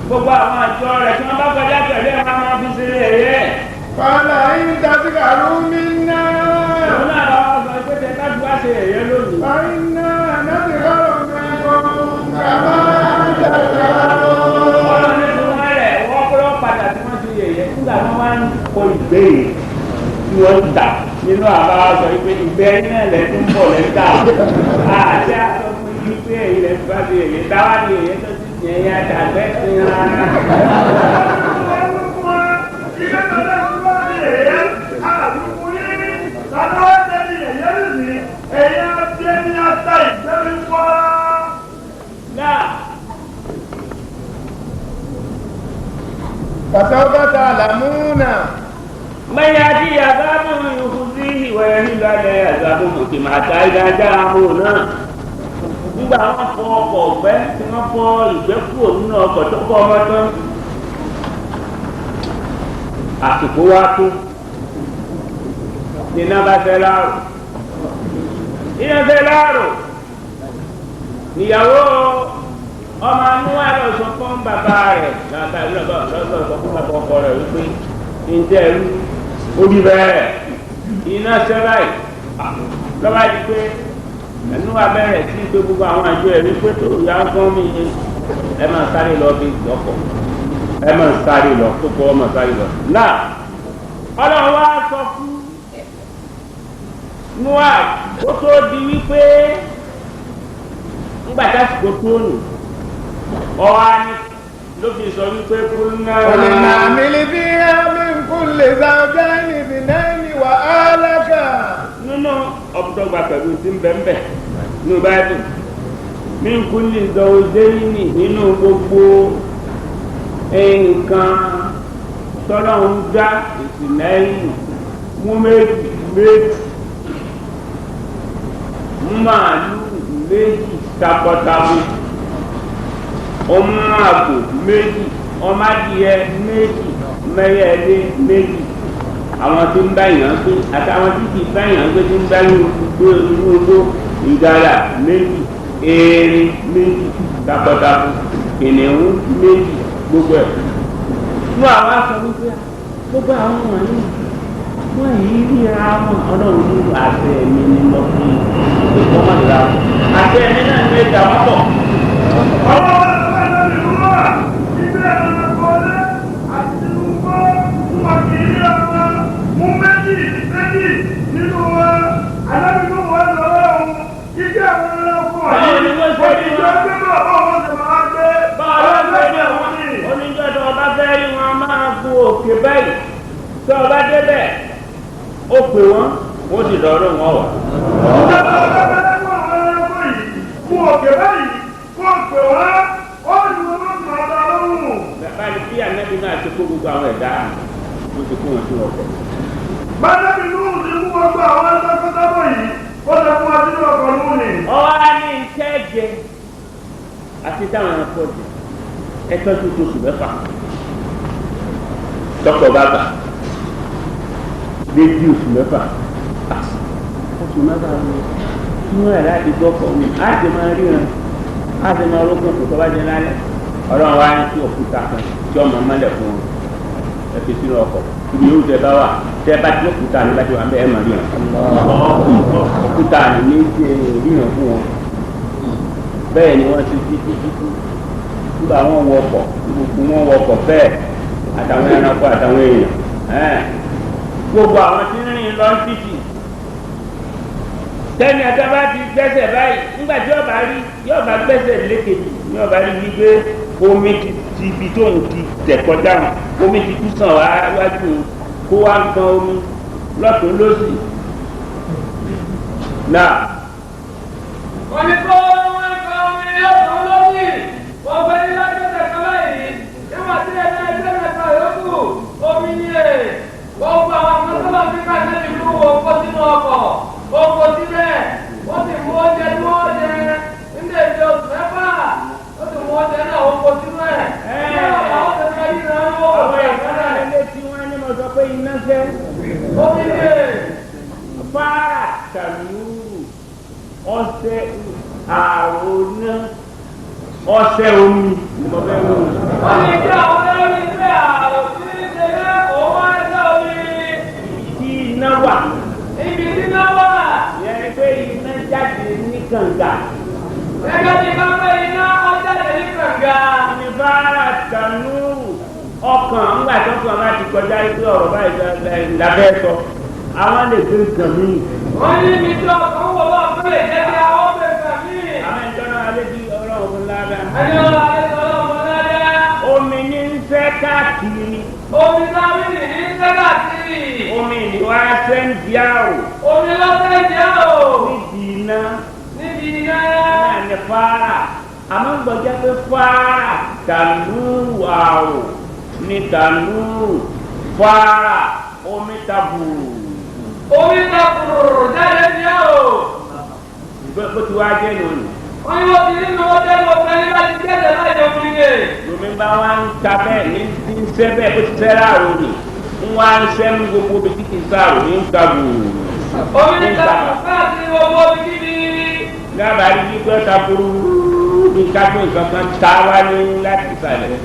gbogbo àwọn àjọ rẹ̀ tí wọ́n bá kọjá pẹ̀lú ẹ̀ máa fi ṣe ẹ̀yẹ. Fàlà yìí tàbí kàrú mi náà. Òun náà lọ́wọ́ sọ pé tẹ ká gbá ṣe ẹ̀yẹ lónìí. Báyìí náà láti rọrùn mi kọ́ kàmá dàgbà. Ọlọ́run ní tí wọ́n rẹ̀ wọ́n kúrò padà tí wọ́n ti yẹ̀yẹ́ nígbà wọ́n máa ń kọ ìbéèrè tí wọ́n ń tà nínú àbá sọ pé ìgbẹ́ náà lẹ́tún ń bọ̀ lẹ́tà. Àti àtọ́ fún yín pé èyí lẹ́tún bá ti yẹ̀yẹ́ táwa ni èyẹ tó ti yẹ̀yẹ́ àtàgbẹ́ sí rárá. فسوف تعلمون من يأتي عذاب يخزيه ويحل عليه عذاب مقيم حتى إذا جاء أمرنا nígbà wọn fọ ọkọ̀ ọ̀gbẹ́ tí wọ́n fọ ìgbẹ́ kúrò nínú ọkọ̀ tó kọ́ ọmọ tán àsìkò wá tó iná bá fẹ́ láàrò iná fẹ́ láàrò níyàwó ọmọ anúwà lọ sọ fún bàbá rẹ̀ bàbá lọ́sọ̀ sọ fún bàbá ọkọ rẹ̀ wípé ǹjẹ́ ẹrú orí bẹ́ẹ̀ iná sẹ́láì lọ́wọ́ di pé ẹnu abẹ́rẹ́ sí pé gbogbo àwọn àjọ ẹ̀rí pé tó yá ń fọ́n mi ẹ máa sáré lọ bí ọkọ̀ ẹ máa sáré lọ kókó ọmọ sáré lọ. náà ọlọ́run wá sọ fún Nóà ó tó di wípé ńgbà tásìkò tó nù ọ̀hà ni ló fi sọ wípé kúrúnà. قلنا اعمل فيها من كل زوجين اثنين وأهلك. nínú ọ̀pọ̀tọ̀gba pẹ̀lú tí ń bẹ́ẹ̀ nínú báyìí min kulli zawjayni nínú gbogbo nǹkan tọ́lọ́run dá ìsìnlẹ́yìn mú méjì mú màálù méjì takọtabo ọmọ àgbò méjì ọmọ adìyẹ méjì mẹyẹlé méjì àwọn tí ń bá yàn gbé àtàwọn tí kì í bá yàn gbé tí ń bá inú odó ìgalà méjì erin méjì takọtabo kìnìún méjì gbogbo ẹ̀ fún àwọn aṣọ wípé gbogbo àwọn wọ̀nyí wọ́n yìí ríra wọn ọlọ́run ní àṣẹ mi ní lọ fún ìgbọ́mọ̀dá àṣẹ mi náà ní ẹ̀dá wọn bọ̀. ọwọ́ ẹ̀rọ ìlúwà ilé ẹ̀rọ kọ́lé àti ìlúgbọ́ wọn kì í rí àwọn mú méjì nínú wọn alábìnú wọn lọ́wọ́ ohun jíjí àwọn ẹranko yìí òjijì ọgbẹ́ bọ̀ wọn sì máa gbé ọlọ́gbẹ́ wọn ní. oníjọ́dọ̀ ọba fẹ́ rí wọn máa gun òkè báyìí tó ọba débẹ̀ ó pè wọ́n wọ́n sì lọ́ọ́rọ́ wọn wà. ìjọba ọba fẹ́ rí wọn ẹranko yìí gun òkè báyìí kó pè wọ́n ó ní wọn ló sì máa dá lóhùn. bàbá mi bí ànábì náà ti kó gbogbo àwọn ẹ̀dá ló ti kó wọn sí ọkọ̀. bájẹ́bí lóhùn ti kú gbogbo àwọn ẹgbẹ́ yìí ó lè fún wa sínú ọkọ̀ lóhùn ni. ọwọ́ á ní iṣẹ́ jẹ àti táwọn ẹranko jẹ ẹtọ́ tó tó oṣù mẹ́fà dọ́kítọ̀ bàbà dédé oṣù mẹ́fà oṣù mẹ́fà ló mú ẹ̀ láti gbọ́kọ̀ mi á ti máa ríran á ti máa rókun kò tó bá jẹ lálẹ́ ọlọ́run wá ní kí òkúta kan tí ọmọ mọ́lẹ̀ fún wọn ẹ fi sínú ọkọ̀ ibi yóò tẹ bá wà tẹ bá tí òkúta ní bá ti wà ń bẹ ẹ máa ríran òkúta ní méjì ríran fún wọn bẹ́ẹ̀ ni wọ́n ti títí nígbà wọn wọkọ̀ gbogbo wọn wọkọ̀ bẹ́ẹ̀ àtàwọn ẹranko àtàwọn èèyàn gbogbo àwọn tí ń rìn lọ títì tẹ́ni ẹ̀ka bá ti gbẹ́sẹ̀ báyìí nígbà tí ọba rí yọba gbẹ́sẹ̀ lékejì ní ọba rí wípé omi ti ibi tóun ti tẹ̀ kọjá omi ti tún sàn wá wájú kó wá ń gbọ́n omi lọ́tún lọ́sì náà. wọ́n ní kó wọ́n ń kọ́ omi lọ́tún lọ́sì wọ́n fẹ́ ní lágbẹ́sẹ̀ kan láyìí níwọ̀n tí ẹgbẹ́ mẹ́ta yòókù omi ní èrè wọ́n gba àwọn akọ́sọ́lá fíkà ní ìlú wọn kó sínú ọkọ̀ wọ́n kó síbẹ̀ wọ́n sì mú oúnjẹ tí wọ́n jẹ nílé ìjọ mẹ́fà wọ́n sì mú oúnjẹ náà wọ́n kó sínú ẹ̀. àwọn tẹ̀lé yìí náà wọ́n wọ̀ ẹ̀ ìfọ́nà ilé tí wọ́n ní mo sọ pé iná fẹ́ omi ní èrè. fáà tàlúrù ọṣẹ àrònà ọṣẹ omi ni mo fẹ́ wò. wọ́n ní kí àwọn ẹlẹ́rìí ilé àrùn tí ń ṣe é òun wá ẹ̀ṣẹ́ omi. tí iná wà ibi tí náà wà. yẹn ni pé iná jáde ní kànga. gẹ́gẹ́ bí káfẹ́ iná ọjáde ní kànga. ní fáà tàlúrù ọkàn ńgbà tó kàn bá ti kọjá pé ọ̀rọ̀ báyìí lábẹ́ sọ àwọn lè gbé nǹkan míì. wọ́n ní ibi tí ọkàn wọ̀ wá fún lè jẹ́ kí àwọn ọ̀bẹ kàn mí. àwọn ìjọba alẹ́ bí ọlọ́run fún lára. ẹni ọ̀la ẹ̀sọ́ ọlọ́mọ lálẹ́. omi ní ń fẹ́ káàkiri. omi sáwìnì ní sẹ́gà tìrì. omi ìwà sẹ́ńdíà o. omi lọ́sẹ̀ jẹ́ o. níbi iná. níbi iná. náà ní fáárà àmọ́ ń gbọ́dọ̀ pé fáárà tàlúrù àwò ní tàlúrù fáárà omi tabùrù. omi takùrù jáde jẹ́ o. bó ti wá jẹ́ lónìí. wọ́n ní wọ́n ti nínú ọjọ́ ìwọ̀n kan ní láti jẹ́jẹ́ láì jẹ́ fún ilé. lomi bá wá ń ta bẹ́ẹ̀ ní ti ń sẹ́ bẹ́ẹ̀ bó ti sẹ́ láàrú ni ń wá ń sẹ́ ń gbogbo bí kìkì sáàrù ní ń tabùrù. omi ní takùrù káàkiri gbogbo kíkiri. dábàá rí bí pé tabùrù bí kápẹ́ nǹkan kan ta wá ní láti ìsàlẹ̀.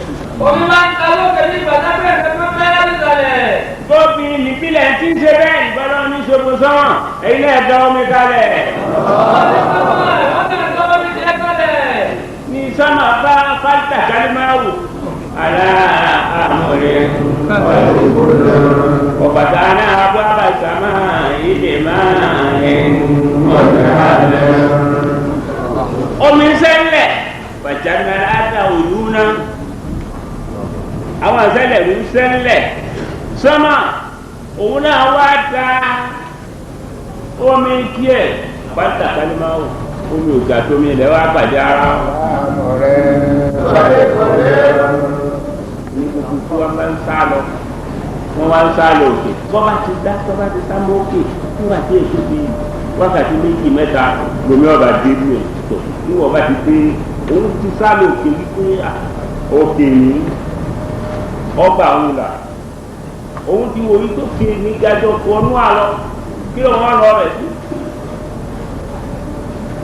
omi máa ń ta lókè ní ìgbàdágbé ẹ̀fẹ́ fẹ́ ìsàlẹ̀. bóbi nípìnlẹ̀ tí ń ṣe bẹ́ẹ̀ ìgbọ́dọ̀ ní ṣòfò sọ́wọ́n èyí náà dán omi kalẹ̀. ní sọ́mà bá fásitì àkálí máa wò. àlá àmọ̀rẹ́ ọ̀bàtà náà abọ́ àbàtà máa ilé máa ń mọ̀tàlẹ́. omi sẹ́lẹ̀ bàjẹ́ àdá òlú náà àwọn àṣẹlẹ̀ ń sẹ́lẹ̀ sọ́mà òun náà wá da omi díẹ̀ pátá kálímáwò omi òjà tómi ilẹ̀ wá pàdé ara ní gbogbo tí wọ́n bá ń sá lọ wọ́n wá ń sá lọ òkè bọ́bá ti dá bọ́bá ti sá mọ́ òkè nígbà tí èso bíi wákàtí méjì mẹ́ta lomi ọba dé bí ẹ̀ tó níwọ̀n bá ti dé òun ti sá lọ òkè wípé òkè ní ọba òun là òun ti wò yí tó ké ní gajọ fọnú àlọ kí ló wọn lọ rẹ sí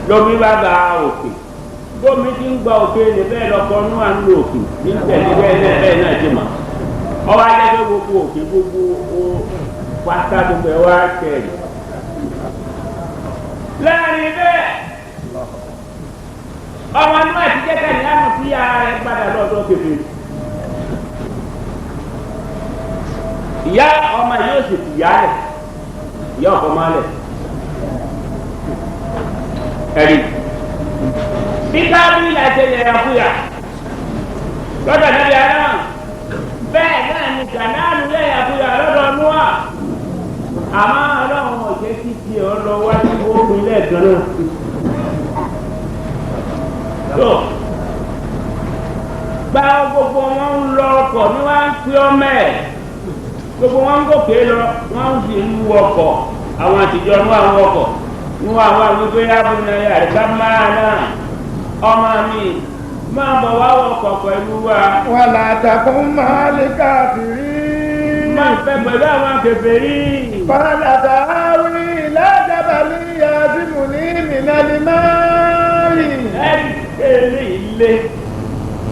lómi bá ba òkè bómi ti ń gba òkè ní bẹ́ẹ̀ lọ́kọ́ ní wà ń lo òkè ní tẹ̀lé bẹ́ẹ̀ náà ti mọ̀ ọba ajẹ́fẹ́ gbogbo òkè gbogbo pátá gbogbo ẹ̀ wá tẹ̀lé. láàrin bẹ́ẹ̀ ọmọ inú àti jẹ́kẹ̀ ní àmọ̀ sí ara rẹ̀ padà lọ́dọ̀ kẹfẹ́ ìyá ọmọ yóò sì fìyà rẹ̀ ìyá ọkọ̀ máa lẹ̀ ẹ̀rí bíkà bí láti yẹra fúyà lọ́dọ̀ níbi àná bẹ́ẹ̀ náà ní kànáàlú yẹra fúyà lọ́dọ̀ núwà àmọ́ ọlọ́run ọ̀jẹ́ kí tiẹ̀ ọ lọ wá sí oògùn ilé ẹ̀gbọ́n náà tó gba gbogbo wọn ń lọ ọkọ̀ ní wọ́n á pé ọmọ ẹ̀ gbogbo wọn ń gòkè lọ wọ́n ń fi lu ọkọ̀ àwọn àtijọ́ ní àwọn ọkọ̀ ní wọ́n àwọn àgbégbé abúlé àríkà máa náà ọmọ mi máa bọ̀ wá ọkọ̀ pẹ̀lú wa. wọ́n là dàkún máa lè káàkiri. máa ń fẹ́ pẹ̀lú àwọn kèfèrí. padà tààrí lájàbálí yàtìmù ní mìnàlí máàlì. ẹ̀rí kéré ilé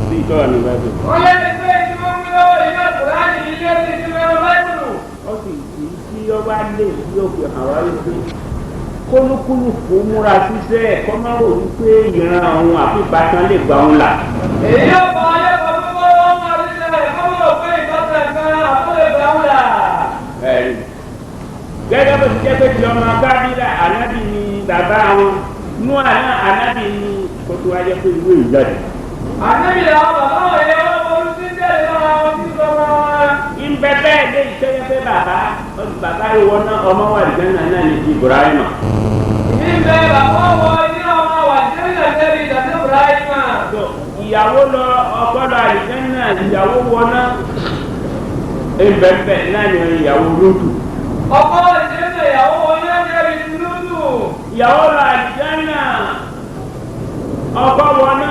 sí ìtọ́wà ní báyìí. wọ́n lé ní pé tí wọ́n mú lọ́wọ́ ìlú àkùránì ilé ti ti mẹ́rọ báyìí. ó sì kì í sí ọba lè yóò fi hàn wá wípé kólúkúlù kó múra ṣiṣẹ́ kọ́ máa rò wípé ìran àwọn àfipátan lè gbà wọn là. èyí yóò fọ ayé kan tó kọ́ wọ́n máa rí sẹ́yìn kọ́ mọ̀ pé ìtọ́sẹ̀ kan àfọlẹ̀ gbà wọn là. gẹ́gẹ́ bó ti jẹ́ pé ti ọmọ kábílà ànábì ni bàbá wọn nú àná ànábì ni kótó wáyé pé ìwé ìjáde. ànábì làwọn bàbá wọn yẹ wọ́n mọ̀ sí tẹ́lẹ̀ náà wọ́n ti sọ wọn. ìbẹ́ bẹ́ẹ̀ lé ìṣẹ́yẹ́ pé bàbá ìwọ náà ọmọ wà lìjẹ́ náà ní ti Ibrahima. ìbẹ́ bàbá wọn ní ọmọ wà jẹ́rìí àtẹ́bí ìdàtí Ibrahima. ìyàwó lọ ọkọ lọ àlìjẹ́ náà ìyàwó wọná ìbẹ́ bẹ́ẹ̀ náà ní ìyàwó lódù. ọkọ ìdílé ìyàwó wọn ní ẹ̀jẹ̀ lódù. ìyàwó lọ àlìjẹ́ náà ọkọ wọná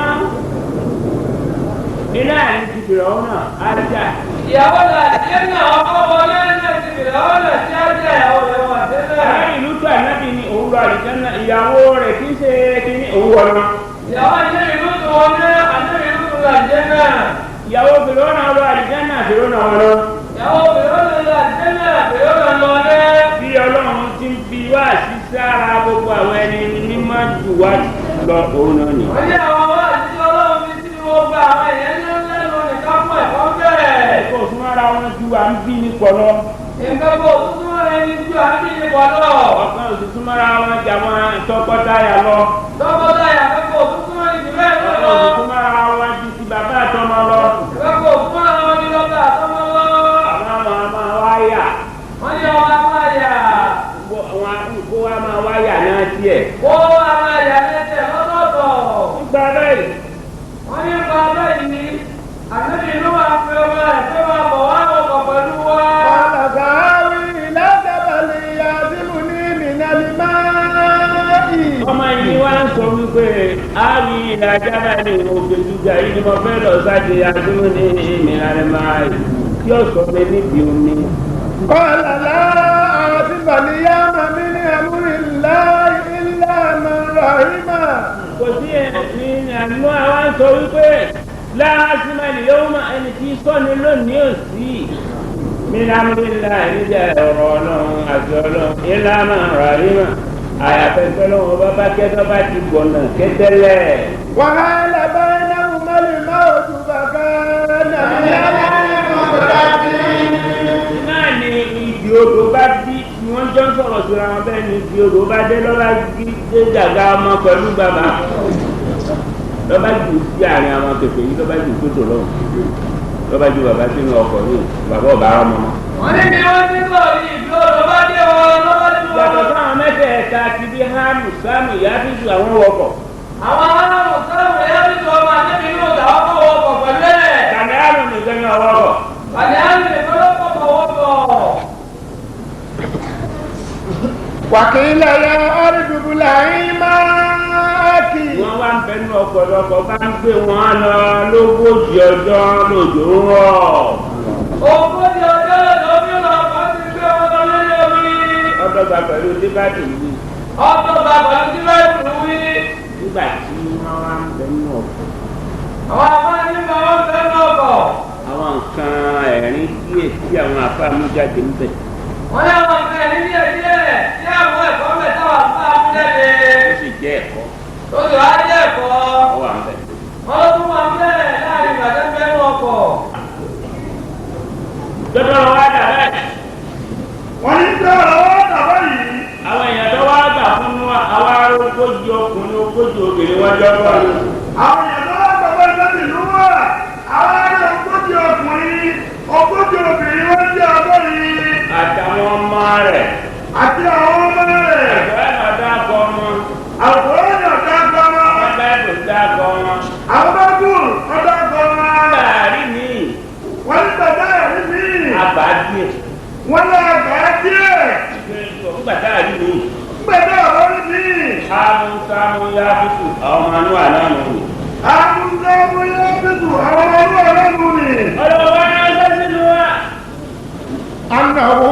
iná ẹni ti bìrẹ̀ ọ̀nà ajá. ìyàwó la jẹ́ náà ọkọ wọlé náà ti bìrẹ̀ ọ̀nà tí a jẹ́ ìyàwó rẹ̀ wà tẹ́lẹ̀. àwọn ìlú tó ànábì ni òun lọ àlìjánná ìyàwó rẹ̀ kì í ṣe kí ní òun wọ̀nà. ìyàwó jẹ́ ìlú tó wọlé àti ìlú tó la jẹ́ náà. ìyàwó bìrẹ̀ ọ̀nà lọ àlìjánná bìrẹ̀ ọ̀nà wọn lọ. ìyàwó bìrẹ̀ ọ̀nà la jẹ́ náà bìrẹ̀ ọ̀nà lọ lẹ́. bí ọlọ́run ti ń fi wá sí sára gbogbo àwọn ẹni mímọ́ jù wá lọ òun náà nì. wọ́n ní àwọn wá àti ọlọ́run fi sí wọn gba àwọn èèyàn lẹ́nu nìkan fún ẹ̀kọ́ bẹ́ẹ̀. kò sún ara wọn ju à ń bí ní pọ̀lọ́. nǹkan kò tuntun rẹ̀ ní ju àbí ní pọ̀lọ́. ọ̀kan òsì sún ara wọn jà wọn tọkọtaya lọ. tọkọtaya kẹ́kọ̀ọ́ tuntun rẹ̀ jù bẹ́ẹ̀ lọ. ọ̀kan òsì sún ara wọn ju ti bàbá àtọmọ lọ. kẹ́kọ̀ọ́ fún àwọn ọmọdé lọ́gbà àtọmọ lọ. àwọn ọmọ wáyà. wọ́n ní ọmọ amáyà. kó wa máa wáyà náà tiẹ̀. kó amáyà lẹ́sẹ̀ lọ́tọ̀ọ̀tọ̀. nígbà bẹ́ẹ̀ wọ́n ní nípa bẹ́ẹ̀ ni àtẹ́bí inú máa fi ọmọ ẹ̀ pé máa bọ̀ wá ọkọ̀ pẹ̀lú wa. padà tààrí lájàbálí yàtìmù ní mìnàlí máàlì. ọmọ yìí wá ń sọ wípé àmì ìlàjà náà ní òkè gíga yìí ni mo fẹ́ lọ sáde àdúró ní ìmìlẹ̀ máa tí ó sọ pé níbi omi. kọ́lá àti bàlíyàmà mi ní àmúrí ńlá ilá màràhímà. kò sí ẹ̀mí àánú àwọn sọ wípé láàásìmọ̀ ìyẹ́wò máa ẹni tí sọ́ni lónìí ò sí. mílámúlá níjà ọ̀rọ̀ ọlọ́run àti ọlọ́run ilá màràhímà àyàfẹ́ tọ́lọ́wọ́n bá kẹ́tọ́ bá ti gbọ̀nà kẹ́tẹ́lẹ̀. wàhálà báyìí náà mọ́lì máa ò tún bàbá nàbíyá náà ni ìdí odò bá bí ni wọ́n jọ ń sọ̀rọ̀ síra wọn bẹ́ẹ̀ ni ìdí odò bá dé lọ́ba gbé gàgà ọmọ pẹ̀lú bàbá lọ́ba jù sí àárín àwọn kẹfẹ́ yìí lọ́ba jù sódò lọ́wọ́ lọ́ba jù bàbá sínú ọkọ̀ ní bàbá ọ̀bá ọmọ wọn. wọ́n ní bí wọ́n ti sọ ní ìlú ọ̀dọ́ bá dé wọn lọ́wọ́ tí wọ́n. yàtọ̀ sáwọn mẹ́tẹ̀ẹ̀ta ti bí hánù sáàmù ìyábísù àwọn wọkọ̀. àwọn aráàlú sáàmù ìyábísù ọmọ àtẹ́bí inú ọ̀dà ọkọ̀ wọkọ̀ pẹ̀lú ẹ̀. kàní àrùn nìkan ní ọwọ́ kọ̀. kàní àrùn nìkan lọ́kọ̀ wọkọ̀. wàkìlá ya ọ̀rẹ́dùbùlà yín máa kì. wọ́n wá ń bẹnu ọ̀pọ̀lọpọ̀ bá ń gbé wọn lọ lógójì ọjọ́ lòjò ń rọ̀. ogójì ọjọ́ lọ́dọ̀ bí ọlọ́pàá ti gbé wọn lọ lórí omi. ọdọgba pẹ̀lú débàtì yìí. ọdọgba pẹ̀lú débàtì wí. nígbà tí wọ́n wá ń bẹ nínú ọkọ̀. àwọn afáàní nígbà wọn bẹ nínú ọkọ̀. àwọn nǹkan ẹ̀rín díẹ̀ tí àwọn afá mú jáde ń bẹ̀. wọ́n ní àwọn nǹkan ẹ̀rín díẹ̀ díẹ̀ tí àwọn ẹ̀kọ́ bẹ̀ táwọn afá mú jáde. ó sì jẹ́ ẹ̀kọ́. ó sì wá jẹ́ ẹ̀kọ́. ó wà ń bẹ̀. wọ́n tún wà ń bẹ̀ láàrin ìgbà tó ń bẹ nínú ọkọ̀. dọ́dọ̀ lọ wá dà bẹ́ẹ̀. wọ́n ní tí ọ̀rọ̀ wọ́n dàbọ̀ yìí. àwọn èèyàn tó wá gbà fún wa àwa ogójì ọkùnrin ogójì obìnrin wọn jọ bọ́ ni. àwọn èèyàn tó wá gbàgbọ́ ìgbésí ìlú wà. àwọn ará ogójì ọkùnrin ogójì obìnrin wọ́n jẹ́ ọgọ́rin. àtàwọn ọmọ rẹ̀. àti àwọn ọmọ rẹ̀. àgbẹ̀ náà dákọ̀ ọmọ. àwòrán yàn dákọ̀ wọn. wọ́n bá ẹ̀dùn dákọ̀ wọn. àwọn bá kù wọ́n dákọ̀ wọn. láàrin mi wọ́n ní bàbá ẹ̀rí mi. àbá díẹ̀. wọ́n lọ àgbà díẹ̀. nígbà tá a rí mi. gbẹ̀dẹ̀ ọ̀rọ̀ rí mi. sáàmù yá fífù àwọn ọmọ inú àná nù. àmúlẹ́múlẹ́ bíbù àwọn ọmọ ọlọ́run mi. ọlọ́wọ́ ní ọjọ́ sínú wa. Annahu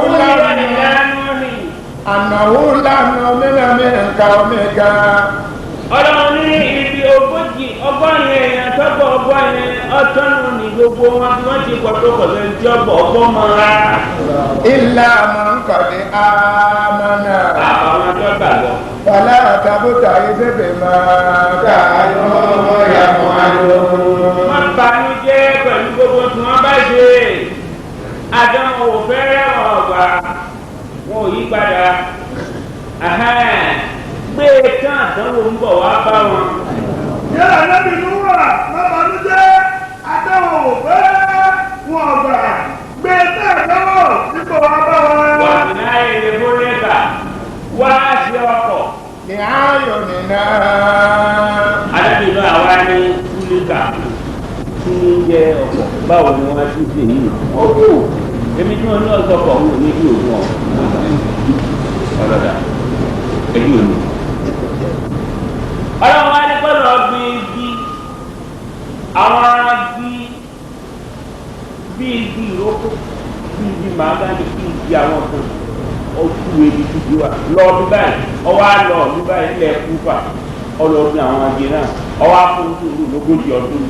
lana mílíọ̀nù nǹkan omega. ọlọ́run ní ibi ogójì ọgọ́rin èèyàn tọ́gbọ̀ ọgọ́rin ọ̀tọ́nù ní gbogbo wọn tí wọ́n ti pọ̀ tó pọ̀ lẹ́yìn tí ọgbọ̀ ọgbọ́n mọ́ ra. Illa man qad amana. àwọn tó gbàgbọ́. Fala tabta'is bima kanu ya'malun. wọ́n banújẹ́ pẹ̀lú gbogbo tí wọ́n bá ṣe. àdánwò fẹ́rẹ́ ọ̀gbà wọn ò yí padà. gbé tán àdánwò ń bọ̀ wá bá wọn. yálà lẹ́bi inú wà lọ́bàánújẹ́ àdáwọ̀ òfẹ́ wọn ọ̀gbà gbé tẹ̀gbọ́n nípò wà bá wọn. wà ní ayẹyẹ fúnlẹ́bà wá sí ọkọ̀. Ní ayọ̀ nìna. adábìnrin àwa ní fúlẹ́bà tí ń jẹ ọkọ̀ báwo ni wọ́n ti ṣe yìí. ó kù èmi tí wọ́n ní ọ̀sọ́kọ̀ wò ní bí òun ọ̀ ọlọ́dà èyí ò ní. ọlọ́run wá ní pẹ́lú ọgbìn igi àwọn agi bí igi ìrókò bí igi màgánì bí igi àwọn kan ojú ebi tuntun wa lọ́ọ̀dún báyìí ọwọ́ àlọ́ ọ̀dún báyìí ilẹ̀ kúfà ọlọ́ọ̀dún àwọn agi náà ọwọ́ akóńtòrò lógójì ọdún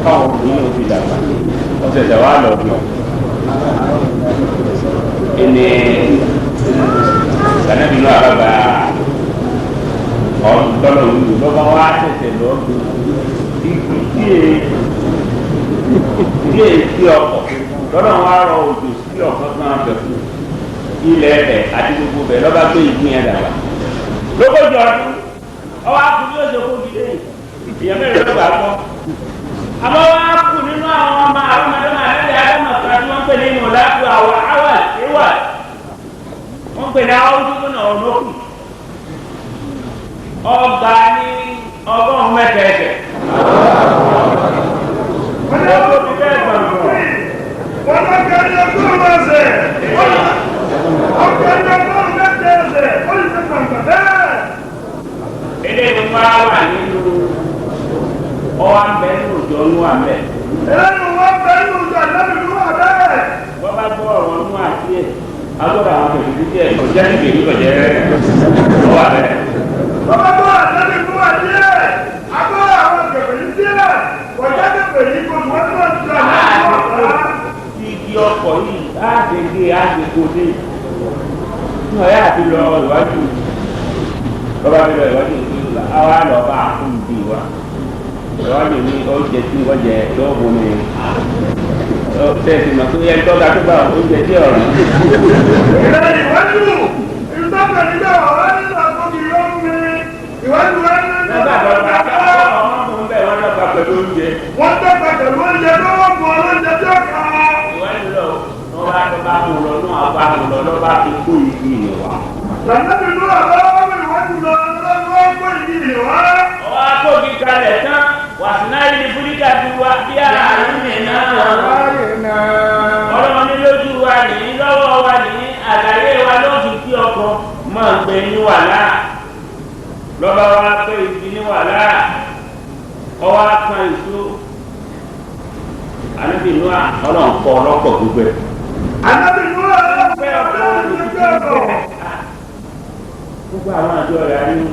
káwọn obìnrin náà fi dàgbà ọ̀sẹ̀ tẹ̀ wá lọ́ọ̀dún ẹni sanabi náà bàbá ọ̀dọ́lọ̀ wúlò lọ́ba wá tẹ̀sẹ̀ lọ́ọ̀dún díẹ̀ sí ọkọ̀ lọ́dọ̀ wá rọ òjò sí ọ̀kan kan bẹ̀ fún ilẹ̀ ẹ̀ àti gbogbo bẹ̀ lọ́ba gbé ìgbín yẹn dàgbà lógójì ọdún ọwọ́ akú bí ó ṣe kó gidi èèyàn mẹ́rin ló bá gbọ́ àmọ́ wọ́n á kú nínú àwọn ọmọ àwọn ọmọdé máa lẹ́yìn adámọ̀ kan tí wọ́n pè ní ìmọ̀láàbù àwọn àwà ìwà wọ́n pè ní àwọn ojúkú náà olókù ọgbà ní ọgọ́rùn-ún mẹ́tẹ̀ẹ̀tẹ̀. wọ́n lọ kẹ́ni ọgọ́rùn-ún ẹsẹ̀ ọkẹ́ni ọgọ́rùn-ún mẹ́tẹ̀ ẹsẹ̀ ó lè ṣe gbàgbà bẹ́ẹ̀. ilé ni wọ́n á wà nínú ọwọ́ àmbẹ́ nínú òjò ọ̀nù àmbẹ́. ẹlẹ́nu wọn bẹ nínú ìjọ ìlẹ́nu ìlú wà bẹ́ẹ̀. wọ́n bá gbọ́ ọ̀rọ̀ ọ̀nù àti ẹ̀ agbọ́dọ̀ àwọn kẹ̀kẹ́ díẹ̀ ọ̀jẹ́ ní kèmí kọ̀jẹ́ ọwọ́ àbẹ́. wọ́n bá gbọ́ àtẹ́lẹ̀ ìlú wà díẹ̀ agbọ́dọ̀ àwọn kẹ̀kẹ́ yìí díẹ̀ kọjá kẹ̀kẹ́ yìí kò wọ́n tó ti dà igi ọkọ̀ yìí àgbègbè àgbègbè ní ọ̀yá àti lọ ìwájú lọ́ba mi lọ ìwájú àwa lọ bá àkóhùn bí wa ìwájú ní oúnjẹ tí wọ́n jẹ lọ́wọ́ mi tẹ̀sí mọ̀ tó yẹ tọ́ka tó bá oúnjẹ tí ọ̀rọ̀. ìrẹ́ ìwájú ìtọ́kọ̀ nígbà ọ̀rẹ́ nínú àkókò ìlọ́run mi ìwájú wọn ní nígbà tó bá ọmọkùnrin bẹ́ẹ̀ wọ́n lọ́ka pẹ̀lú oúnjẹ. wọ́n tọ́ka pẹ̀lú oúnjẹ lọ́wọ́ fún ọlọ́njẹ tó kà á. ìwájú lọ wọ́n bá tó bá mú lọ náà bá mú lọ lọ́ba fi kó igi ìyẹn wá. Lànàbí ló wà lọ́wọ́ mi ìwájú lọ lọ́wọ́ kó ìdí ìwá. ọwọ́ akóbi kalẹ̀ tán wàsínáyé ní fúlíkà ti wá bí àárín nìyẹn náà. ọlọ́run ní lójú wa nìyí lọ́wọ́ wa nìyí àlàyé wa ló fi kí ọkọ̀ máa ń gbé ní wàhálà lọ́ba wa pé ìdí ní wàhálà ọwọ́ kan èso àníbìnú ọlọ́run kọ́ ọlọ́pọ̀ gbogbo ẹ̀. Ànàbí ló wà lọ́wọ́ mi ìwájú lọ. gbogbo àwọn àjọ rẹ̀ á ní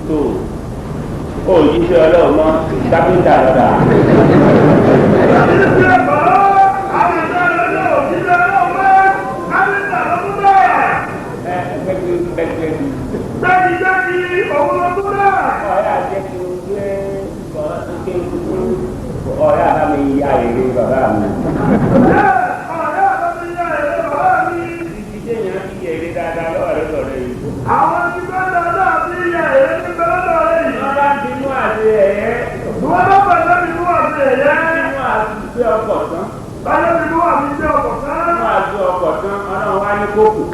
tó ó jíṣẹ́ ọlọ́run mọ́ kápẹ́ńtà lọ́dà. Ọ̀rẹ́ àbá mi ya èrè bàbá mi. Títí téèyàn fi èrè dáadáa lọ́wọ́ rẹ̀ lọ́rẹ́ yìí. Àwọn tí wọ́n dáadáa fi yẹ èrè ní bẹ́lẹ́dọ̀ rẹ̀ yìí. Wọ́n bá ń bínú àti ẹ̀yẹ́. Wọ́n bá bàjẹ́ bínú àti ẹ̀yẹ́. Bínú àti gbé ọkọ̀ tán. Bàjẹ́ bínú àti gbé ọkọ̀ tán. Bínú àti ọkọ̀ tán, ọlọ́run wá ní kókò.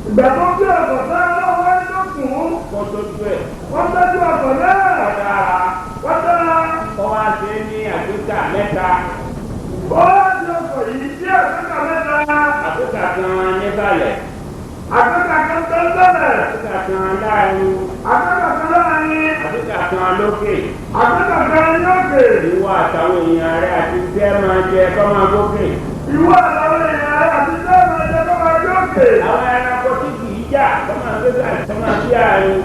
Ìgbà tó gbé ọkọ̀ tán, ọlọ́run wá ní kókò. Kó tó gbé ẹ̀. Wọ́n tọ́jú ọkọ̀ náà. Wọ́n dára. Wọ́n dára. Kọ́ wá ṣe ní àgbékà mẹ́ta. Wọ́n ti ọkọ̀ yìí sí àgbékà mẹ́ta. Àgbékà kan nísàlẹ̀. Àgbékà kan tẹ́lẹ̀. Àgbékà kan láàrin. Àgbékà kan láàrin. Àgbékà kan lókè. Àgbékà kan lókè. Ìwọ àtàwọn èèyàn rẹ̀ àti tẹ́ máa jẹ kọ́ máa gòkè. Ìwọ àtàwọn èèyàn rẹ̀ àti tẹ́ máa jẹ kọ́ máa gòkè. Àwọn ẹranko tí kì í jà kọ́ máa gbé sàlẹ̀ kọ́ máa gbé àárín.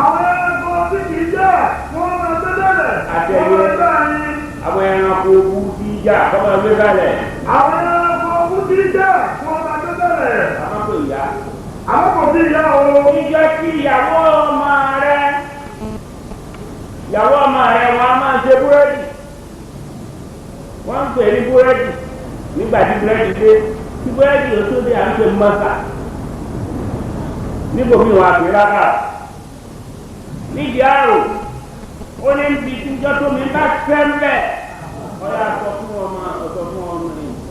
Àwọn ẹranko tí kì í jà wọ́n máa tẹ́lẹ̀. Àtẹ̀yẹ. Wọ́n máa gbé àárín. Àwọn ẹranko kú tí í jà kọ́ máa gbé sàlẹ̀. Àwọn ẹranko kú tí í jà wọ́n máa tẹ́lẹ̀. Àwọn kò yá. Àwọn kò sí ìyá o. Ìjọ tí ìyàwó ọmọ rẹ̀ wọ́n á máa ṣe búrẹ́dì. Wọ́n ń pè ní búrẹ́dì nígbà tí búrẹ́dì dé. Tí búrẹ́dì yóò tó dé à ń pè mọ́sà. Níbo mi wà pé rárá. Nídìí àrò ó ní ibi tíjọ́ tó mi bá sẹ́ńbẹ̀. Ọ̀yà sọ fún ọmọ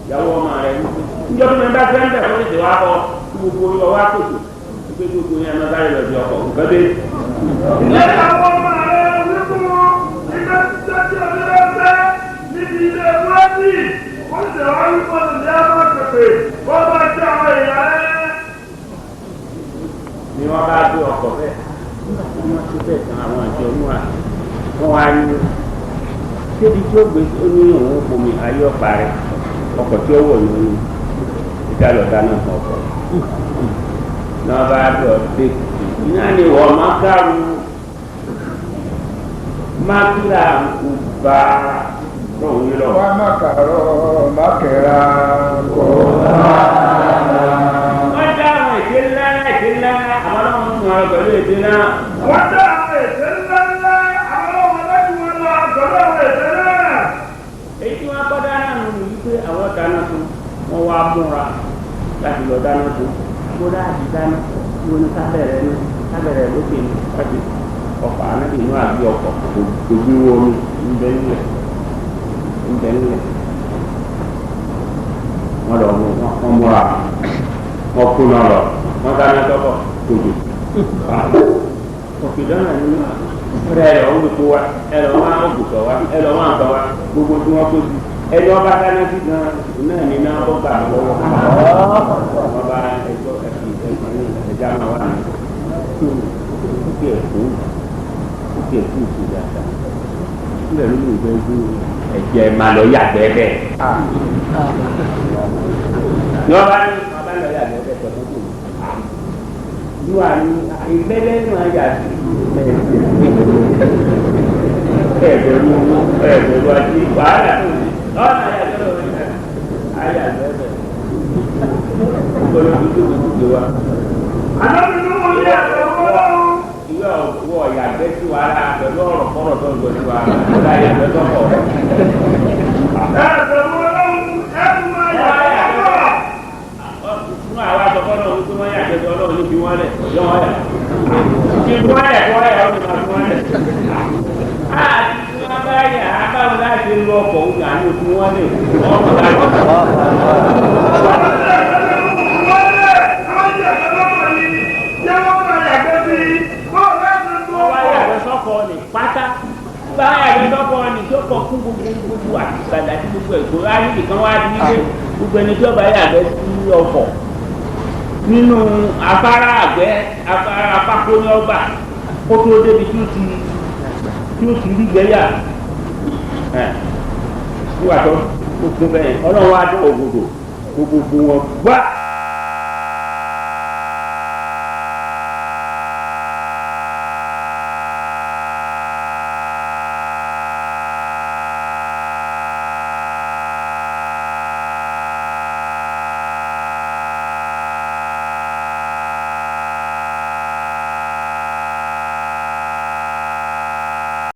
ìyàwó ọmọ rẹ̀ wípé tíjọ́ tó mi bá sẹ́ńbẹ̀ kó lè dè wá bọ̀ gbogbo yọ wá kòtò. Pé gbogbo yẹn lọ sáré lọ sí ọkọ̀ nǹkan dé. Ilé àwọn ọmọ rẹ̀ wípé ilé títí ọdún lọ́sẹ̀ níbi ilé búrẹ́dì. Wọ́n ti wá wípé ọ̀sẹ̀ àwọn pèpè wọ́n bá jẹ́ àwọn èèyàn rẹ̀. Ni wọ́n bá gbé ọkọ̀ bẹ́ẹ̀. Wọ́n ti bẹ́ẹ̀ tán àwọn àjọ níwà. Wọ́n wá ní kébi tí ó gbé ó ní òun bomi ayé ọ̀pá rẹ̀. Ọkọ̀ tí ó wọ̀ ní ìdálọ́dá náà fún ọkọ̀. Náà bá lọ dé iná ni wọ́n máa kárù mákìlá ọba lóhùn yìí lọ. wọ́n má kàrọ̀ má kẹ́ra kó. Wọ́n dá àwọn èdè ńlá àwọn ọmọ mú wọn pẹ̀lú èdè náà. Wọ́n dá àwọn èdè ńlá àwọn ọmọ lẹ́yìn wọn lọ pẹ̀lú àwọn èdè náà. Èyí tí wọ́n kọ́ dáná nù ní wípé àwọn dáná tó wọ́n wá múra láti lọ dáná tó. Mo dá àti dáná mo ní kábẹ̀rẹ̀ lókè ní láti ọkọ̀ anábì inú àbí ọkọ̀ ojú omi ńbẹ nílẹ̀. Wọ́n lọ wọ́n múra wọ́n kú náà lọ wọ́n dáná tọ́kọ̀ kojú. Òkè dáná nínú ọ̀rẹ́ ẹ̀rọ ń gbogbo wa ẹ̀rọ wọn á ògùtọ̀ wa ẹ̀rọ wọn àtọ̀ wa gbogbo tí wọ́n kó sí. Ẹni ọba dáná sí gan náà ní náà bọ́ gbà lọ́wọ́. Ọba ẹjọ́ ẹja máa wà ní kókè ẹ̀kú ìṣe dáadáa. Nígbà ló lè gbẹ́ ju ẹ̀jẹ̀ máa lọ yàgbẹ́ bẹ́ẹ̀. Ní ọba ní ọba lọ yàgbẹ́ bẹ́ẹ̀ tọ́tọ́ tó ní. Yóò wá ní ìgbẹ́lẹ́ máa yà sí ẹ̀ẹ́dẹ̀rú àti wàhálà tó ní. Ọ̀nà ayàgbẹ́ lọ rí ayàgbẹ́ bẹ́ẹ̀. Ìgbọ́dọ̀ tó tó gbogbo wa. Ànábìínú wọn ní àtẹ̀wọ́. Ìwé ọ̀wọ́ ìyàgbẹ́ sí wàhálà pẹ̀lú ọ̀rọ̀ kọ́rọ̀ tó ń gbọ́ sí wàhálà. Ìgbà ìyàgbẹ́ tó pọ̀. Ẹ̀ẹ́dẹ̀wọ́ lọ́wọ́ ẹ̀kú máa yàgbẹ́. Fún àwa àtọ̀kọ́ náà wípé wọ́n yàgbẹ́ tó ọlọ́run ní fi wọ́n lẹ̀ ọ̀yọ́ wọn yà. Kí wọ́n yà kí wọ́n yà ó ti máa fi wọ́n lẹ̀. Àti tí wọ́n bá yà á báwo láti lu ọkọ̀ òun àní òfin wọ́n lẹ̀ ọ̀rọ̀ láti. Pátá bá ẹ̀rọ lọ́kọ̀ ni tó kọ fún gbogbo àtìgbàdà tí gbogbo ẹ̀gbọ́n á ní nìkan wá ní ilé gbogbo ẹni tí ọba yàgbẹ́ sí ọkọ̀ nínú afárá àgbẹ̀ afárá apákó ní ọgbà kó tó débi tí ó ti rí gbẹ́yà nígbà tó kún bẹ́ẹ̀ ọlọ́run á dán ògòdò gbogbo wọn gbá.